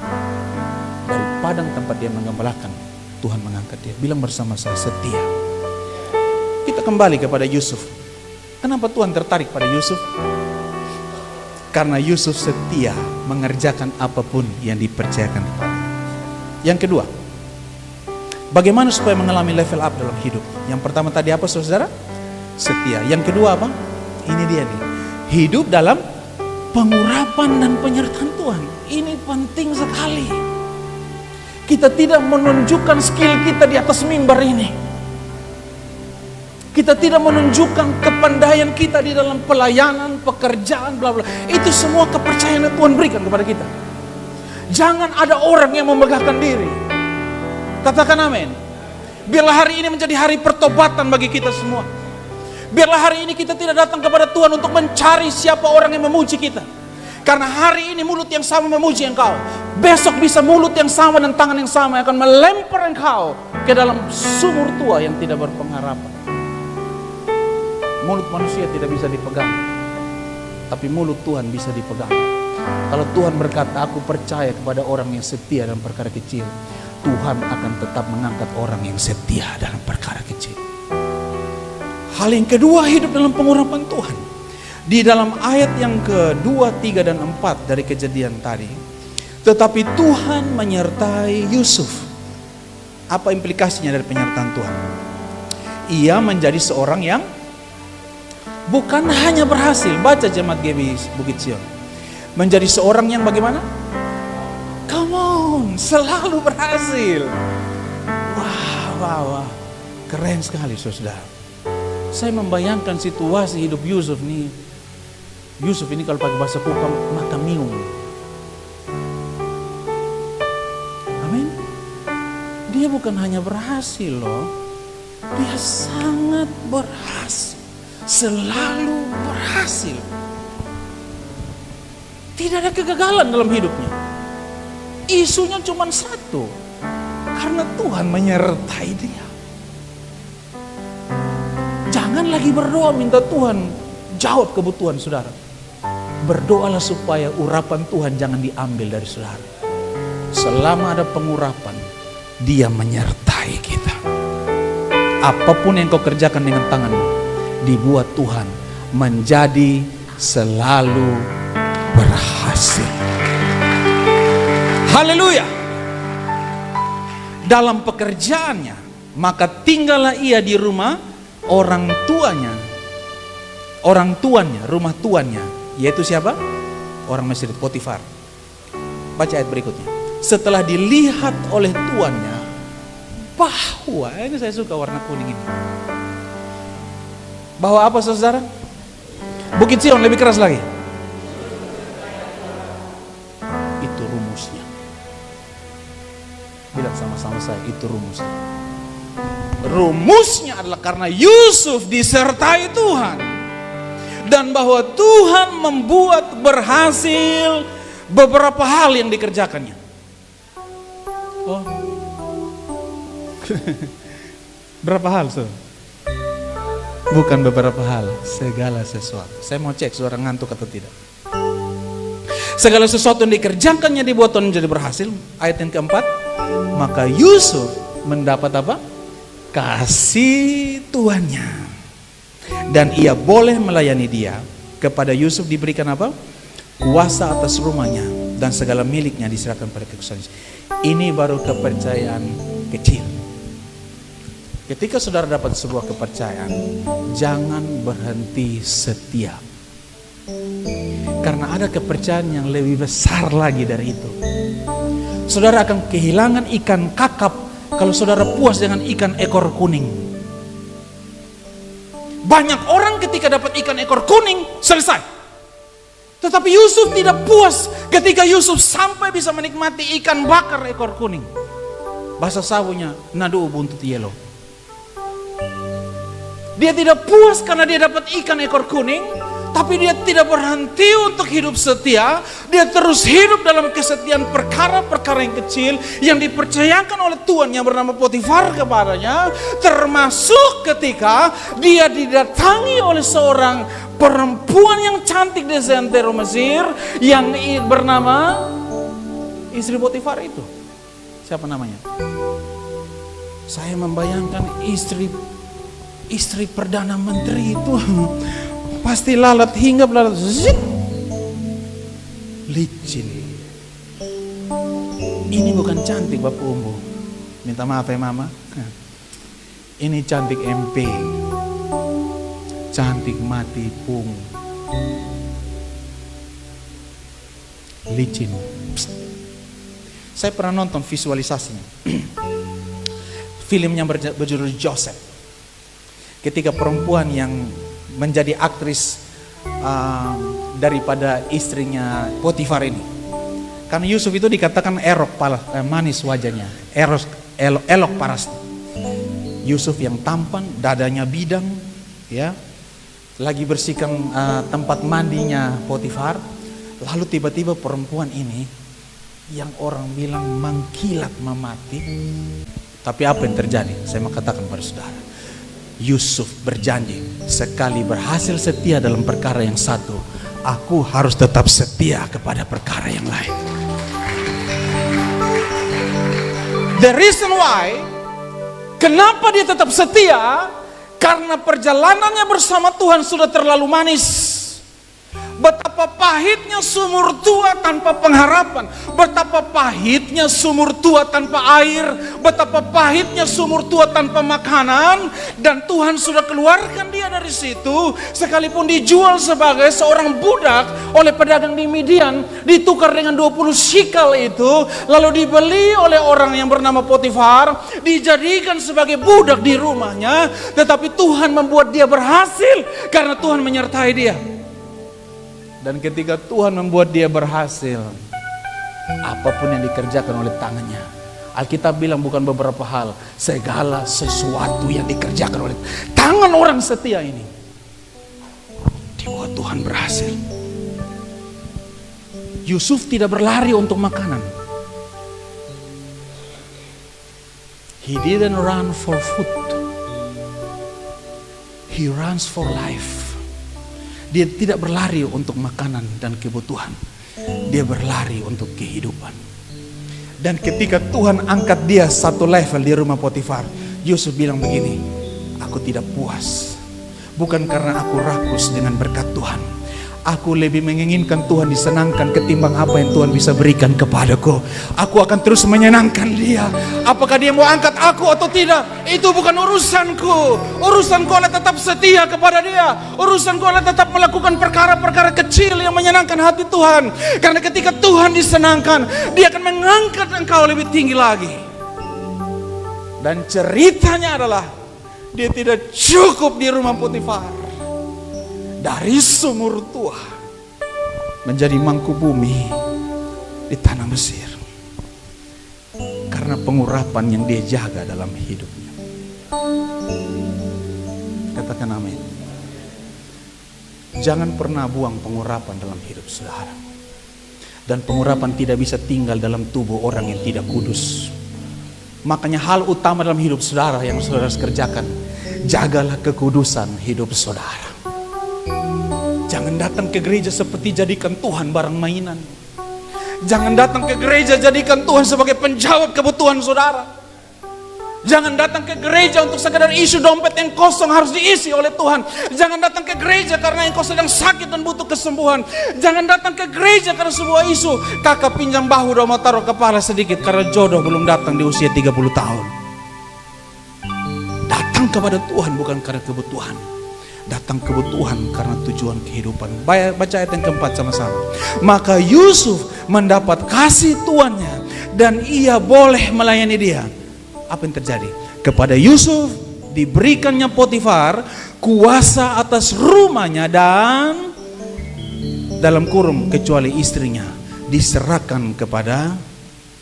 Dari padang tempat dia menggembalakan, Tuhan mengangkat dia. Bilang bersama saya, setia. Kita kembali kepada Yusuf. Kenapa Tuhan tertarik pada Yusuf? Karena Yusuf setia mengerjakan apapun yang dipercayakan kepadanya. Yang kedua, bagaimana supaya mengalami level up dalam hidup? Yang pertama tadi apa saudara? Setia. Yang kedua apa? Ini dia nih. Hidup dalam pengurapan dan penyertaan Tuhan. Ini penting sekali. Kita tidak menunjukkan skill kita di atas mimbar ini. Kita tidak menunjukkan kepandaian kita di dalam pelayanan, pekerjaan, bla bla. Itu semua kepercayaan yang Tuhan berikan kepada kita. Jangan ada orang yang memegahkan diri. Katakan amin. Biarlah hari ini menjadi hari pertobatan bagi kita semua. Biarlah hari ini kita tidak datang kepada Tuhan untuk mencari siapa orang yang memuji kita. Karena hari ini mulut yang sama memuji engkau, besok bisa mulut yang sama dan tangan yang sama yang akan melempar engkau ke dalam sumur tua yang tidak berpengharapan. Mulut manusia tidak bisa dipegang, tapi mulut Tuhan bisa dipegang. Kalau Tuhan berkata, aku percaya kepada orang yang setia dalam perkara kecil, Tuhan akan tetap mengangkat orang yang setia dalam perkara kecil. Hal yang kedua, hidup dalam pengurapan Tuhan. Di dalam ayat yang ke-2, 3, dan 4 dari Kejadian tadi, tetapi Tuhan menyertai Yusuf. Apa implikasinya dari penyertaan Tuhan? Ia menjadi seorang yang bukan hanya berhasil, baca jemaat GBI Bukit Sion, menjadi seorang yang bagaimana? Come on, selalu berhasil. Wah, keren sekali saudara. Saya membayangkan situasi hidup Yusuf nih. Yusuf ini kalau pakai bahasa Kukam, mata miung. Amin. Dia bukan hanya berhasil loh, dia sangat berhasil. Selalu berhasil. Tidak ada kegagalan dalam hidupnya. Isunya cuma satu, karena Tuhan menyertai dia. Jangan lagi berdoa minta Tuhan jawab kebutuhan saudara. Berdoalah supaya urapan Tuhan jangan diambil dari saudara. Selama ada pengurapan, Dia menyertai kita. Apapun yang kau kerjakan dengan tanganmu, dibuat Tuhan menjadi selalu berhasil. Haleluya. dalam pekerjaannya, maka tinggallah ia di rumah orang tuanya. Orang tuannya, rumah tuannya, yaitu siapa? Orang Mesir, Potifar. Baca ayat berikutnya. Setelah dilihat oleh tuannya bahwa, ini saya suka warna kuning ini. Bahwa apa saudara? Bukit Sion lebih keras lagi. Itu rumusnya. Bilang sama-sama saya, itu rumusnya. Rumusnya adalah karena Yusuf disertai Tuhan. Dan bahwa Tuhan membuat berhasil beberapa hal yang dikerjakannya. Oh. Berapa hal, so? Bukan beberapa hal, segala sesuatu. Saya mau cek suara ngantuk atau tidak. Segala sesuatu yang dikerjakannya dibuat Tuhan menjadi berhasil. Ayat yang keempat, maka Yusuf mendapat apa? Kasih tuannya. Dan ia boleh melayani dia. Kepada Yusuf diberikan apa? Kuasa atas rumahnya dan segala miliknya diserahkan pada kekuasaan. Ini baru kepercayaan kecil. Ketika saudara dapat sebuah kepercayaan, jangan berhenti setia. Karena ada kepercayaan yang lebih besar lagi dari itu. Saudara akan kehilangan ikan kakap kalau saudara puas dengan ikan ekor kuning. Banyak orang ketika dapat ikan ekor kuning, selesai. Tetapi Yusuf tidak puas ketika Yusuf sampai bisa menikmati ikan bakar ekor kuning. Bahasa Sawunya, nadu buntut yellow. Dia tidak puas karena dia dapat ikan ekor kuning, tapi dia tidak berhenti untuk hidup setia. Dia terus hidup dalam kesetiaan perkara-perkara yang kecil yang dipercayakan oleh Tuhan yang bernama Potifar kepadanya. Termasuk ketika dia didatangi oleh seorang perempuan yang cantik di seantero Mesir yang bernama istri Potifar itu. Siapa namanya? Saya membayangkan istri Perdana Menteri itu pasti lalat hingga lalat zit. Licin. Ini bukan cantik Bapak Umbu. Minta maaf ya Mama. Ini cantik MP. Cantik mati pung. Licin. Psst. Saya pernah nonton visualisasinya. Filmnya berjudul Joseph. Ketika perempuan yang menjadi aktris daripada istrinya Potifar ini. Karena Yusuf itu dikatakan manis wajahnya, elok paras. Yusuf yang tampan, dadanya bidang, ya, lagi bersihkan tempat mandinya Potifar. Lalu tiba-tiba perempuan ini yang orang bilang mengkilat memati. Tapi apa yang terjadi? Saya mau katakan pada saudara. Yusuf berjanji, sekali berhasil setia dalam perkara yang satu, aku harus tetap setia kepada perkara yang lain. The reason why, kenapa dia tetap setia? Karena perjalanannya bersama Tuhan sudah terlalu manis. Betapa pahitnya sumur tua tanpa pengharapan. Betapa pahitnya sumur tua tanpa air. Betapa pahitnya sumur tua tanpa makanan. Dan Tuhan sudah keluarkan dia dari situ. Sekalipun dijual sebagai seorang budak oleh pedagang di Midian, ditukar dengan 20 shikal itu, lalu dibeli oleh orang yang bernama Potifar, dijadikan sebagai budak di rumahnya. Tetapi Tuhan membuat dia berhasil karena Tuhan menyertai dia. Dan ketika Tuhan membuat dia berhasil, apapun yang dikerjakan oleh tangannya, Alkitab bilang bukan beberapa hal, segala sesuatu yang dikerjakan oleh tangan orang setia ini, dibuat Tuhan berhasil. Yusuf tidak berlari untuk makanan. He didn't run for food. He runs for life. Dia tidak berlari untuk makanan dan kebutuhan. Dia berlari untuk kehidupan. Dan ketika Tuhan angkat dia satu level di rumah Potifar, Yusuf bilang begini, aku tidak puas. Bukan karena aku rakus dengan berkat Tuhan. Aku lebih menginginkan Tuhan disenangkan ketimbang apa yang Tuhan bisa berikan kepadaku. Aku akan terus menyenangkan Dia. Apakah Dia mau angkat aku atau tidak, itu bukan urusanku. Urusanku adalah tetap setia kepada Dia. Urusanku adalah tetap melakukan perkara-perkara kecil yang menyenangkan hati Tuhan. Karena ketika Tuhan disenangkan, Dia akan mengangkat engkau lebih tinggi lagi. Dan ceritanya adalah dia tidak cukup di rumah Potifar. Dari sumur tua menjadi mangku bumi di tanah Mesir. Karena pengurapan yang dia jaga dalam hidupnya. Katakan amin. Jangan pernah buang pengurapan dalam hidup saudara. Dan pengurapan tidak bisa tinggal dalam tubuh orang yang tidak kudus. Makanya hal utama dalam hidup saudara yang saudara harus kerjakan, jagalah kekudusan hidup saudara. Jangan datang ke gereja seperti jadikan Tuhan barang mainan. Jangan datang ke gereja jadikan Tuhan sebagai penjawab kebutuhan saudara. Jangan datang ke gereja untuk sekedar isu dompet yang kosong harus diisi oleh Tuhan. Jangan datang ke gereja karena engkau sedang sakit dan butuh kesembuhan. Jangan datang ke gereja karena sebuah isu kakak pinjam bahu dan mau taruh kepala sedikit karena jodoh belum datang di usia 30 tahun. Datang kepada Tuhan bukan karena kebutuhan. Datang kebutuhan karena tujuan kehidupan. Baca ayat yang keempat sama-sama. Maka Yusuf mendapat kasih tuannya dan ia boleh melayani dia. Apa yang terjadi? Kepada Yusuf diberikannya Potifar kuasa atas rumahnya dan dalam kurung kecuali istrinya diserahkan kepada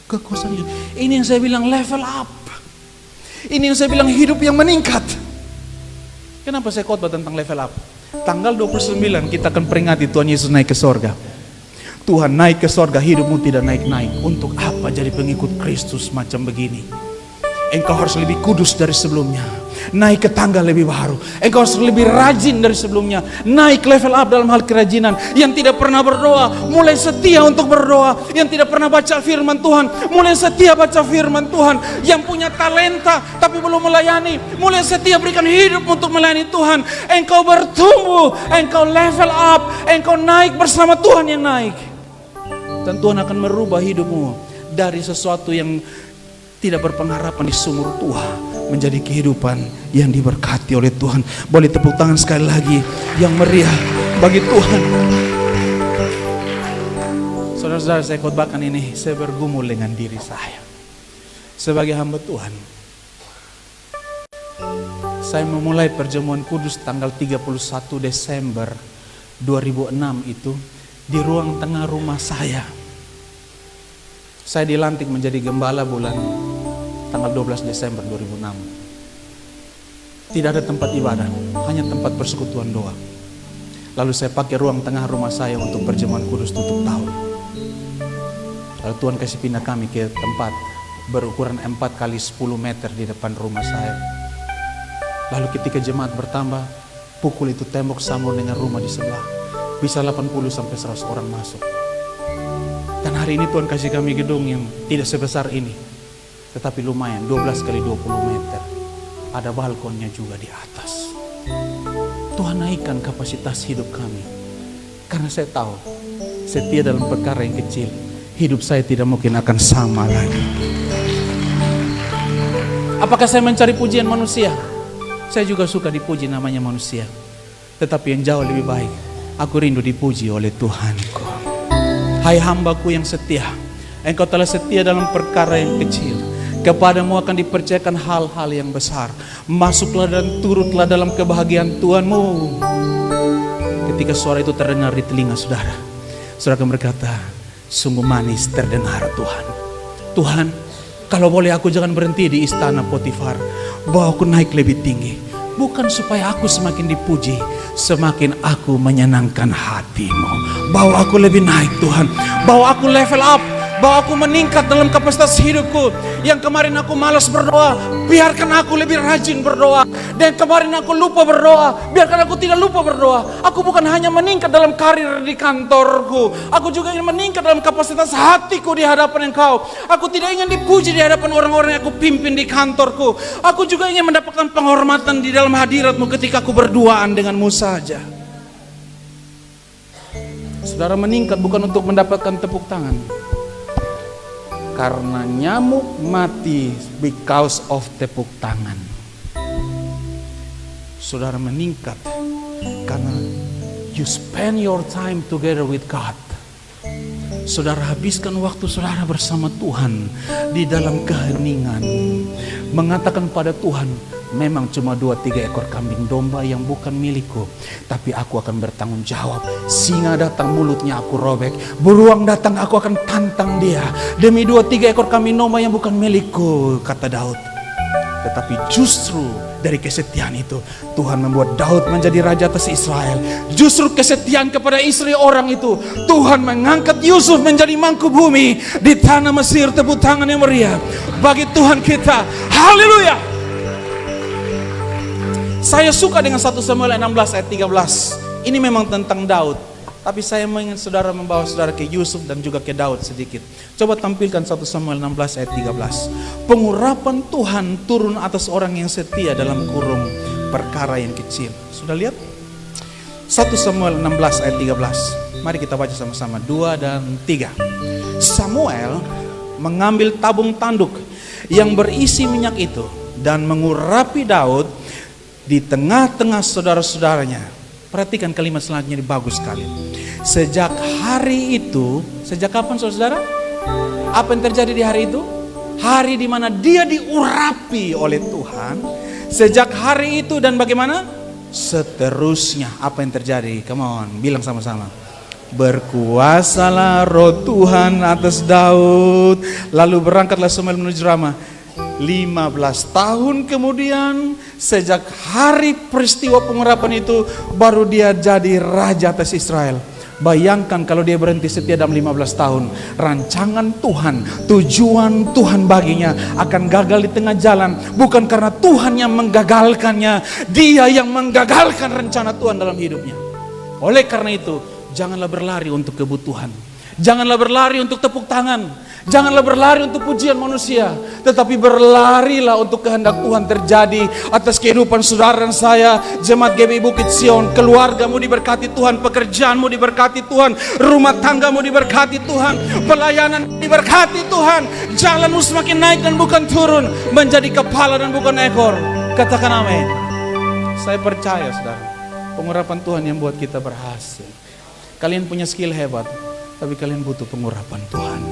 kekuasaan Yusuf. Ini yang saya bilang level up. Ini yang saya bilang hidup yang meningkat. Kenapa saya khotbah tentang level up? Tanggal 29 kita akan peringati Tuhan Yesus naik ke sorga. Tuhan naik ke sorga, hidupmu tidak naik-naik. Untuk apa jadi pengikut Kristus macam begini? Engkau harus lebih kudus dari sebelumnya. Naik ke tangga lebih baru. Engkau harus lebih rajin dari sebelumnya. Naik level up dalam hal kerajinan. Yang tidak pernah berdoa, mulai setia untuk berdoa. Yang tidak pernah baca firman Tuhan, mulai setia baca firman Tuhan. Yang punya talenta tapi belum melayani, mulai setia berikan hidup untuk melayani Tuhan. Engkau bertumbuh, engkau level up, engkau naik bersama Tuhan yang naik. Dan Tuhan akan merubah hidupmu dari sesuatu yang tidak berpengharapan di sumur tua menjadi kehidupan yang diberkati oleh Tuhan. Boleh tepuk tangan sekali lagi yang meriah bagi Tuhan. Saudara-saudara, saya khotbahkan ini, saya bergumul dengan diri saya sebagai hamba Tuhan. Saya memulai perjamuan kudus tanggal 31 Desember 2006 itu di ruang tengah rumah saya. Saya dilantik menjadi gembala bulan tanggal 12 Desember 2006. Tidak ada tempat ibadah, hanya tempat persekutuan doa. Lalu saya pakai ruang tengah rumah saya untuk perjamuan kudus tutup tahun. Lalu Tuhan kasih pindah kami ke tempat berukuran 4 kali 10 meter di depan rumah saya. Lalu ketika jemaat bertambah, pukul itu tembok sambung dengan rumah di sebelah. Bisa 80 sampai 100 orang masuk. Dan hari ini Tuhan kasih kami gedung yang tidak sebesar ini, tetapi lumayan 12 kali 20 meter. Ada balkonnya juga di atas. Tuhan naikkan kapasitas hidup kami. Karena saya tahu, setia dalam perkara yang kecil, hidup saya tidak mungkin akan sama lagi. Apakah saya mencari pujian manusia? Saya juga suka dipuji namanya manusia. Tetapi yang jauh lebih baik, aku rindu dipuji oleh Tuhanku. Hai hambaku yang setia, engkau telah setia dalam perkara yang kecil. Kepadamu akan dipercayakan hal-hal yang besar. Masuklah dan turutlah dalam kebahagiaan Tuhanmu. Ketika suara itu terdengar di telinga saudara, saudara akan berkata, sungguh manis terdengar Tuhan. Tuhan, kalau boleh aku jangan berhenti di istana Potifar. Bawa aku naik lebih tinggi. Bukan supaya aku semakin dipuji, semakin aku menyenangkan hatimu. Bawa aku lebih naik Tuhan. Bawa aku level up. Bawa aku meningkat dalam kapasitas hidupku. Yang kemarin aku malas berdoa, biarkan aku lebih rajin berdoa. Dan kemarin aku lupa berdoa, biarkan aku tidak lupa berdoa. Aku bukan hanya meningkat dalam karir di kantorku, aku juga ingin meningkat dalam kapasitas hatiku di hadapan Engkau. Aku tidak ingin dipuji di hadapan orang-orang yang aku pimpin di kantorku. Aku juga ingin mendapatkan penghormatan di dalam hadirat-Mu ketika aku berduaan dengan-Mu saja. Saudara meningkat bukan untuk mendapatkan tepuk tangan. Karena nyamuk mati because of tepuk tangan. Saudara meningkat karena you spend your time together with God. Saudara habiskan waktu saudara bersama Tuhan di dalam keheningan. Mengatakan pada Tuhan, memang cuma 2-3 ekor kambing domba yang bukan milikku, tapi aku akan bertanggung jawab. Singa datang mulutnya aku robek, beruang datang aku akan tantang dia. Demi 2-3 ekor kambing domba yang bukan milikku, kata Daud. Tetapi justru dari kesetiaan itu Tuhan membuat Daud menjadi raja atas Israel. Justru kesetiaan kepada istri orang itu Tuhan mengangkat Yusuf menjadi mangku bumi di tanah Mesir. Tepuk tangan yang meriah bagi Tuhan kita. Haleluya. Saya suka dengan 1 Samuel 16 ayat 13. Ini memang tentang Daud, tapi saya ingin saudara membawa saudara ke Yusuf dan juga ke Daud sedikit. Coba tampilkan 1 Samuel 16 ayat 13. Pengurapan Tuhan turun atas orang yang setia dalam kurung perkara yang kecil. Sudah lihat? 1 Samuel 16 ayat 13. Mari kita baca sama-sama 2 dan 3. Samuel mengambil tabung tanduk yang berisi minyak itu dan mengurapi Daud di tengah-tengah saudara-saudaranya. Perhatikan kalimat selanjutnya, bagus sekali. Sejak hari itu, sejak kapan saudara? Apa yang terjadi di hari itu? Hari di mana dia diurapi oleh Tuhan. Sejak hari itu dan bagaimana? Seterusnya. Apa yang terjadi? Come on, bilang sama-sama. Berkuasalah roh Tuhan atas Daud. Lalu berangkatlah Samuel menuju Rama. 15 tahun kemudian, sejak hari peristiwa pengurapan itu, baru dia jadi raja atas Israel. Bayangkan kalau dia berhenti setia dalam 15 tahun. Rancangan Tuhan, tujuan Tuhan baginya akan gagal di tengah jalan. Bukan karena Tuhan yang menggagalkannya, dia yang menggagalkan rencana Tuhan dalam hidupnya. Oleh karena itu, janganlah berlari untuk kebutuhan. Janganlah berlari untuk tepuk tangan. Janganlah berlari untuk pujian manusia, tetapi berlarilah untuk kehendak Tuhan terjadi atas kehidupan saudara dan saya. Jemaat GBI Bukit Sion, keluargamu diberkati Tuhan, pekerjaanmu diberkati Tuhan, rumah tanggamu diberkati Tuhan, pelayanan diberkati Tuhan. Jalanmu semakin naik dan bukan turun, menjadi kepala dan bukan ekor. Katakan amin. Saya percaya saudara, pengurapan Tuhan yang buat kita berhasil. Kalian punya skill hebat, tapi kalian butuh pengurapan Tuhan.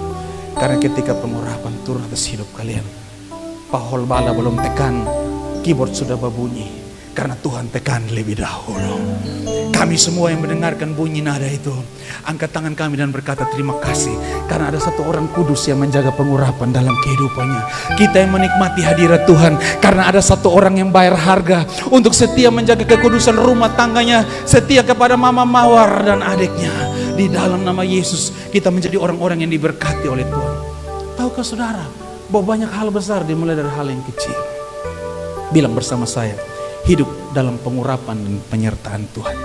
Karena ketika pengurapan turun atas hidup kalian, pahol bala belum tekan, keyboard sudah berbunyi. Karena Tuhan tekan lebih dahulu. Kami semua yang mendengarkan bunyi nada itu, angkat tangan kami dan berkata terima kasih. Karena ada satu orang kudus yang menjaga pengurapan dalam kehidupannya. Kita yang menikmati hadirat Tuhan, karena ada satu orang yang bayar harga untuk setia menjaga kekudusan rumah tangganya, setia kepada mama mawar dan adiknya. Di dalam nama Yesus kita menjadi orang-orang yang diberkati oleh Tuhan. Tahukah saudara bahwa banyak hal besar dimulai dari hal yang kecil. Bilang bersama saya, hidup dalam pengurapan dan penyertaan Tuhan.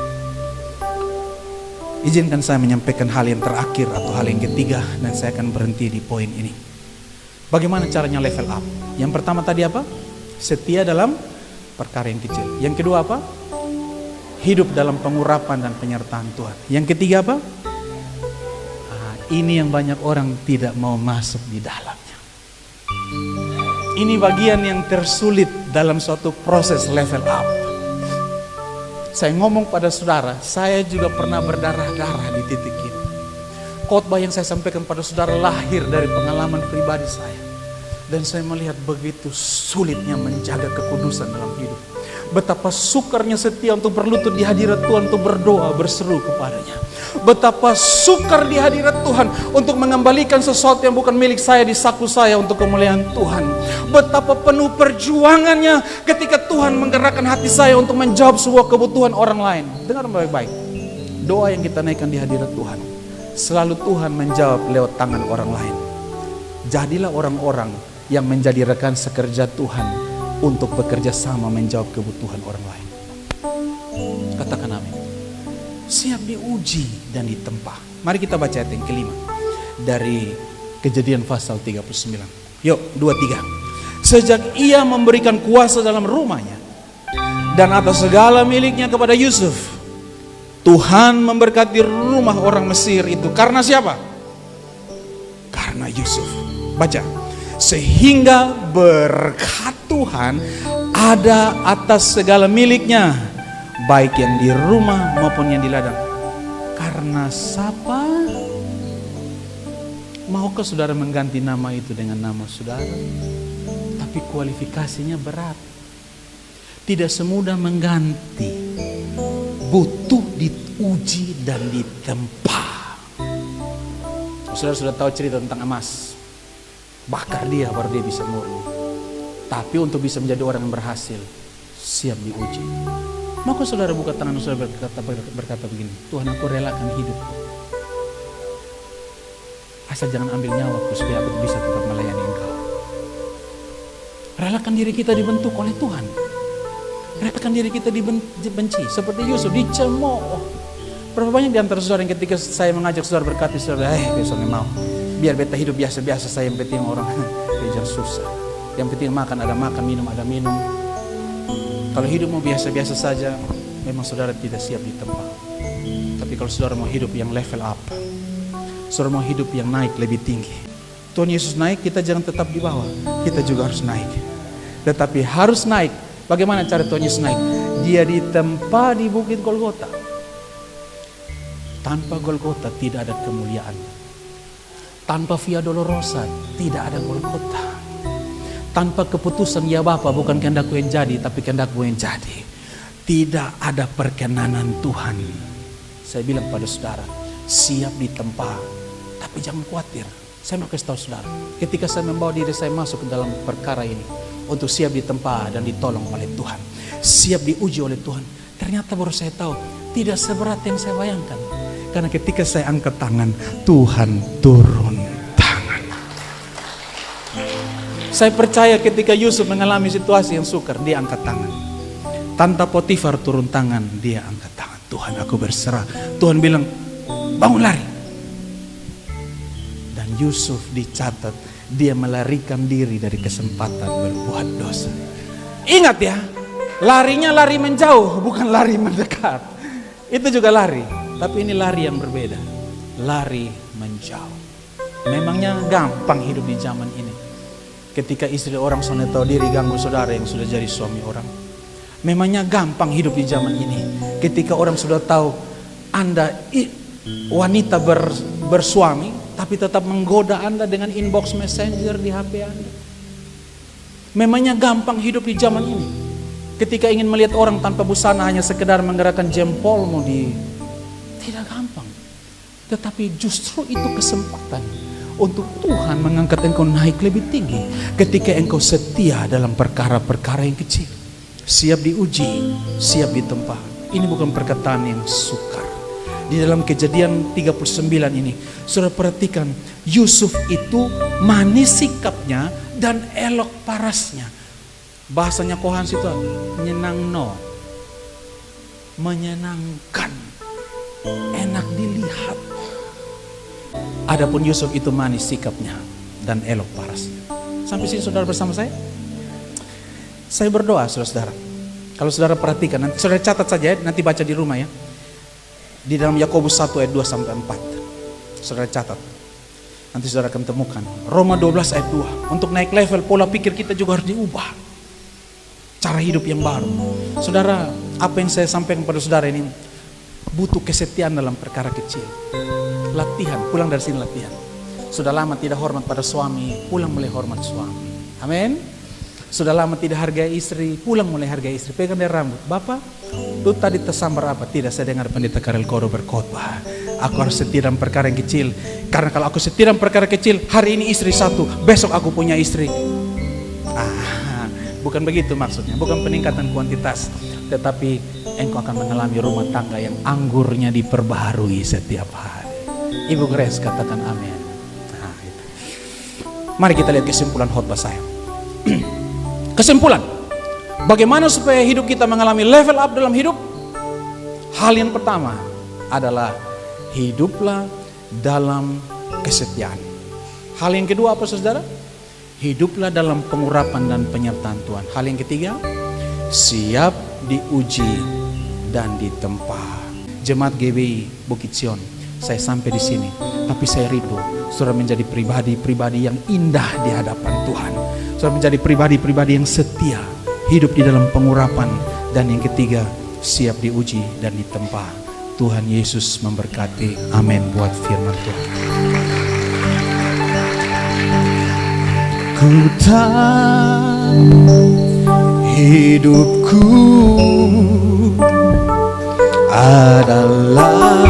Izinkan saya menyampaikan hal yang terakhir atau hal yang ketiga, dan saya akan berhenti di poin ini. Bagaimana caranya level up? Yang pertama tadi apa? Setia dalam perkara yang kecil. Yang kedua apa? Hidup dalam pengurapan dan penyertaan Tuhan. Yang ketiga apa? Ini yang banyak orang tidak mau masuk di dalamnya. Ini bagian yang tersulit dalam suatu proses level up. Saya ngomong pada saudara, saya juga pernah berdarah-darah di titik ini. Khotbah yang saya sampaikan pada saudara lahir dari pengalaman pribadi saya. Dan saya melihat begitu sulitnya menjaga kekudusan dalam hidup. Betapa sukarnya setia untuk berlutut di hadirat Tuhan, untuk berdoa, berseru kepadanya. Betapa sukar di hadirat Tuhan untuk mengembalikan sesuatu yang bukan milik saya di saku saya untuk kemuliaan Tuhan. Betapa penuh perjuangannya ketika Tuhan menggerakkan hati saya untuk menjawab sebuah kebutuhan orang lain. Dengar baik-baik. Doa yang kita naikkan di hadirat Tuhan, selalu Tuhan menjawab lewat tangan orang lain. Jadilah orang-orang yang menjadi rekan sekerja Tuhan untuk bekerja sama menjawab kebutuhan orang lain. Katakan amin. Siap diuji dan ditempa. Mari kita baca ayat yang kelima dari Kejadian pasal 39. Yuk, 2-3. Sejak ia memberikan kuasa dalam rumahnya dan atas segala miliknya kepada Yusuf, Tuhan memberkati rumah orang Mesir itu karena siapa? Karena Yusuf. Baca. Sehingga berkat Tuhan ada atas segala miliknya, baik yang di rumah maupun yang di ladang. Karena siapa? Maukah saudara mengganti nama itu dengan nama saudara? Tapi kualifikasinya berat. Tidak semudah mengganti. Butuh diuji dan ditempa. Saudara sudah tahu cerita tentang emas. Bakar dia baru dia bisa murni. Tapi untuk bisa menjadi orang yang berhasil, siap diuji. Maka saudara buka tangan saudara berkata begini, Tuhan, aku relakan hidup. Asal jangan ambil nyawaku supaya aku bisa tetap melayani Engkau. Relakan diri kita dibentuk oleh Tuhan. Relakan diri kita dibenci. Seperti Yusuf, dicemooh. Berapa banyak di antara saudara yang ketika saya mengajak saudara berkati saudara, besok mau. Biar beta hidup biasa-biasa, saya yang penting orang kejar susah. Yang penting makan ada makan, minum ada minum. Kalau hidup mau biasa-biasa saja, memang saudara tidak siap ditempa. Tapi kalau saudara mau hidup yang level up, saudara mau hidup yang naik lebih tinggi. Tuhan Yesus naik, kita jangan tetap di bawah. Kita juga harus naik. Tetapi harus naik. Bagaimana cara Tuhan Yesus naik? Dia ditempa di bukit Golgota. Tanpa Golgota tidak ada kemuliaan. Tanpa Via Dolorosa tidak ada Golgota. Tanpa keputusan ya Bapa, bukan kehendakku yang jadi, tapi kehendakmu yang jadi, tidak ada perkenanan Tuhan. Saya bilang pada saudara, siap ditempa, tapi jangan khawatir. Saya mau kasih tahu saudara, ketika saya membawa diri saya masuk ke dalam perkara ini, untuk siap ditempa dan ditolong oleh Tuhan, siap diuji oleh Tuhan, ternyata baru saya tahu tidak seberat yang saya bayangkan. Karena ketika saya angkat tangan, Tuhan turun tangan. Saya percaya ketika Yusuf mengalami situasi yang sukar, dia angkat tangan. Tanpa Potifar turun tangan, dia angkat tangan. Tuhan, aku berserah. Tuhan bilang, bangun lari. Dan Yusuf dicatat, dia melarikan diri dari kesempatan berbuat dosa. Ingat ya, larinya lari menjauh, bukan lari mendekat. Itu juga lari. Tapi ini lari yang berbeda. Lari menjauh. Memangnya gampang hidup di zaman ini. Ketika istri orang sudah tahu diri ganggu saudara yang sudah jadi suami orang. Memangnya gampang hidup di zaman ini. Ketika orang sudah tahu Anda wanita bersuami, tapi tetap menggoda Anda dengan inbox messenger di HP Anda. Memangnya gampang hidup di zaman ini. Ketika ingin melihat orang tanpa busana hanya sekedar menggerakkan jempolmu tidak gampang. Tetapi justru itu kesempatan untuk Tuhan mengangkat engkau naik lebih tinggi. Ketika engkau setia dalam perkara-perkara yang kecil. Siap diuji, siap ditempa. Ini bukan perkataan yang sukar. Di dalam Kejadian 39 ini, saudara perhatikan, Yusuf itu manis sikapnya dan elok parasnya. Bahasanya Kohans itu menyenangkan, enak dilihat. Adapun Yusuf itu manis sikapnya dan elok parasnya. Sampai sini saudara bersama saya? Saya berdoa saudara. Kalau saudara perhatikan, nanti saudara catat saja, nanti baca di rumah ya. Di dalam Yakobus 1 ayat 2 sampai 4. Saudara catat. Nanti saudara akan temukan. Roma 12 ayat 2. Untuk naik level, pola pikir kita juga harus diubah. Cara hidup yang baru. Saudara, apa yang saya sampaikan pada saudara ini butuh kesetiaan dalam perkara kecil. Latihan, pulang dari sini latihan. Sudah lama tidak hormat pada suami, pulang mulai hormat suami. Amin. Sudah lama tidak hargai istri, pulang mulai hargai istri. Pegang dari rambut. Bapak, lu tadi tersambar apa? Tidak, saya dengar pendeta Karel Koro berkhotbah. Aku harus setia dalam perkara yang kecil. Karena kalau aku setia dalam perkara kecil, hari ini istri satu, besok aku punya istri. Bukan begitu maksudnya, bukan peningkatan kuantitas, tetapi engkau akan mengalami rumah tangga yang anggurnya diperbaharui setiap hari. Ibu Grace katakan amin. Nah, itu. Mari kita lihat kesimpulan khotbah saya. Kesimpulan, bagaimana supaya hidup kita mengalami level up dalam hidup? Hal yang pertama adalah hiduplah dalam kesetiaan. Hal yang kedua apa saudara? Hiduplah dalam pengurapan dan penyertaan Tuhan. Hal yang ketiga, siap diuji dan ditempa. Jemaat GBI Bukit Sion, saya sampai di sini, tapi saya rindu saudara menjadi pribadi-pribadi yang indah di hadapan Tuhan. Saudara menjadi pribadi-pribadi yang setia, hidup di dalam pengurapan, dan yang ketiga, siap diuji dan ditempa. Tuhan Yesus memberkati. Amin buat firman Tuhan. Ku tahu hidupku adalah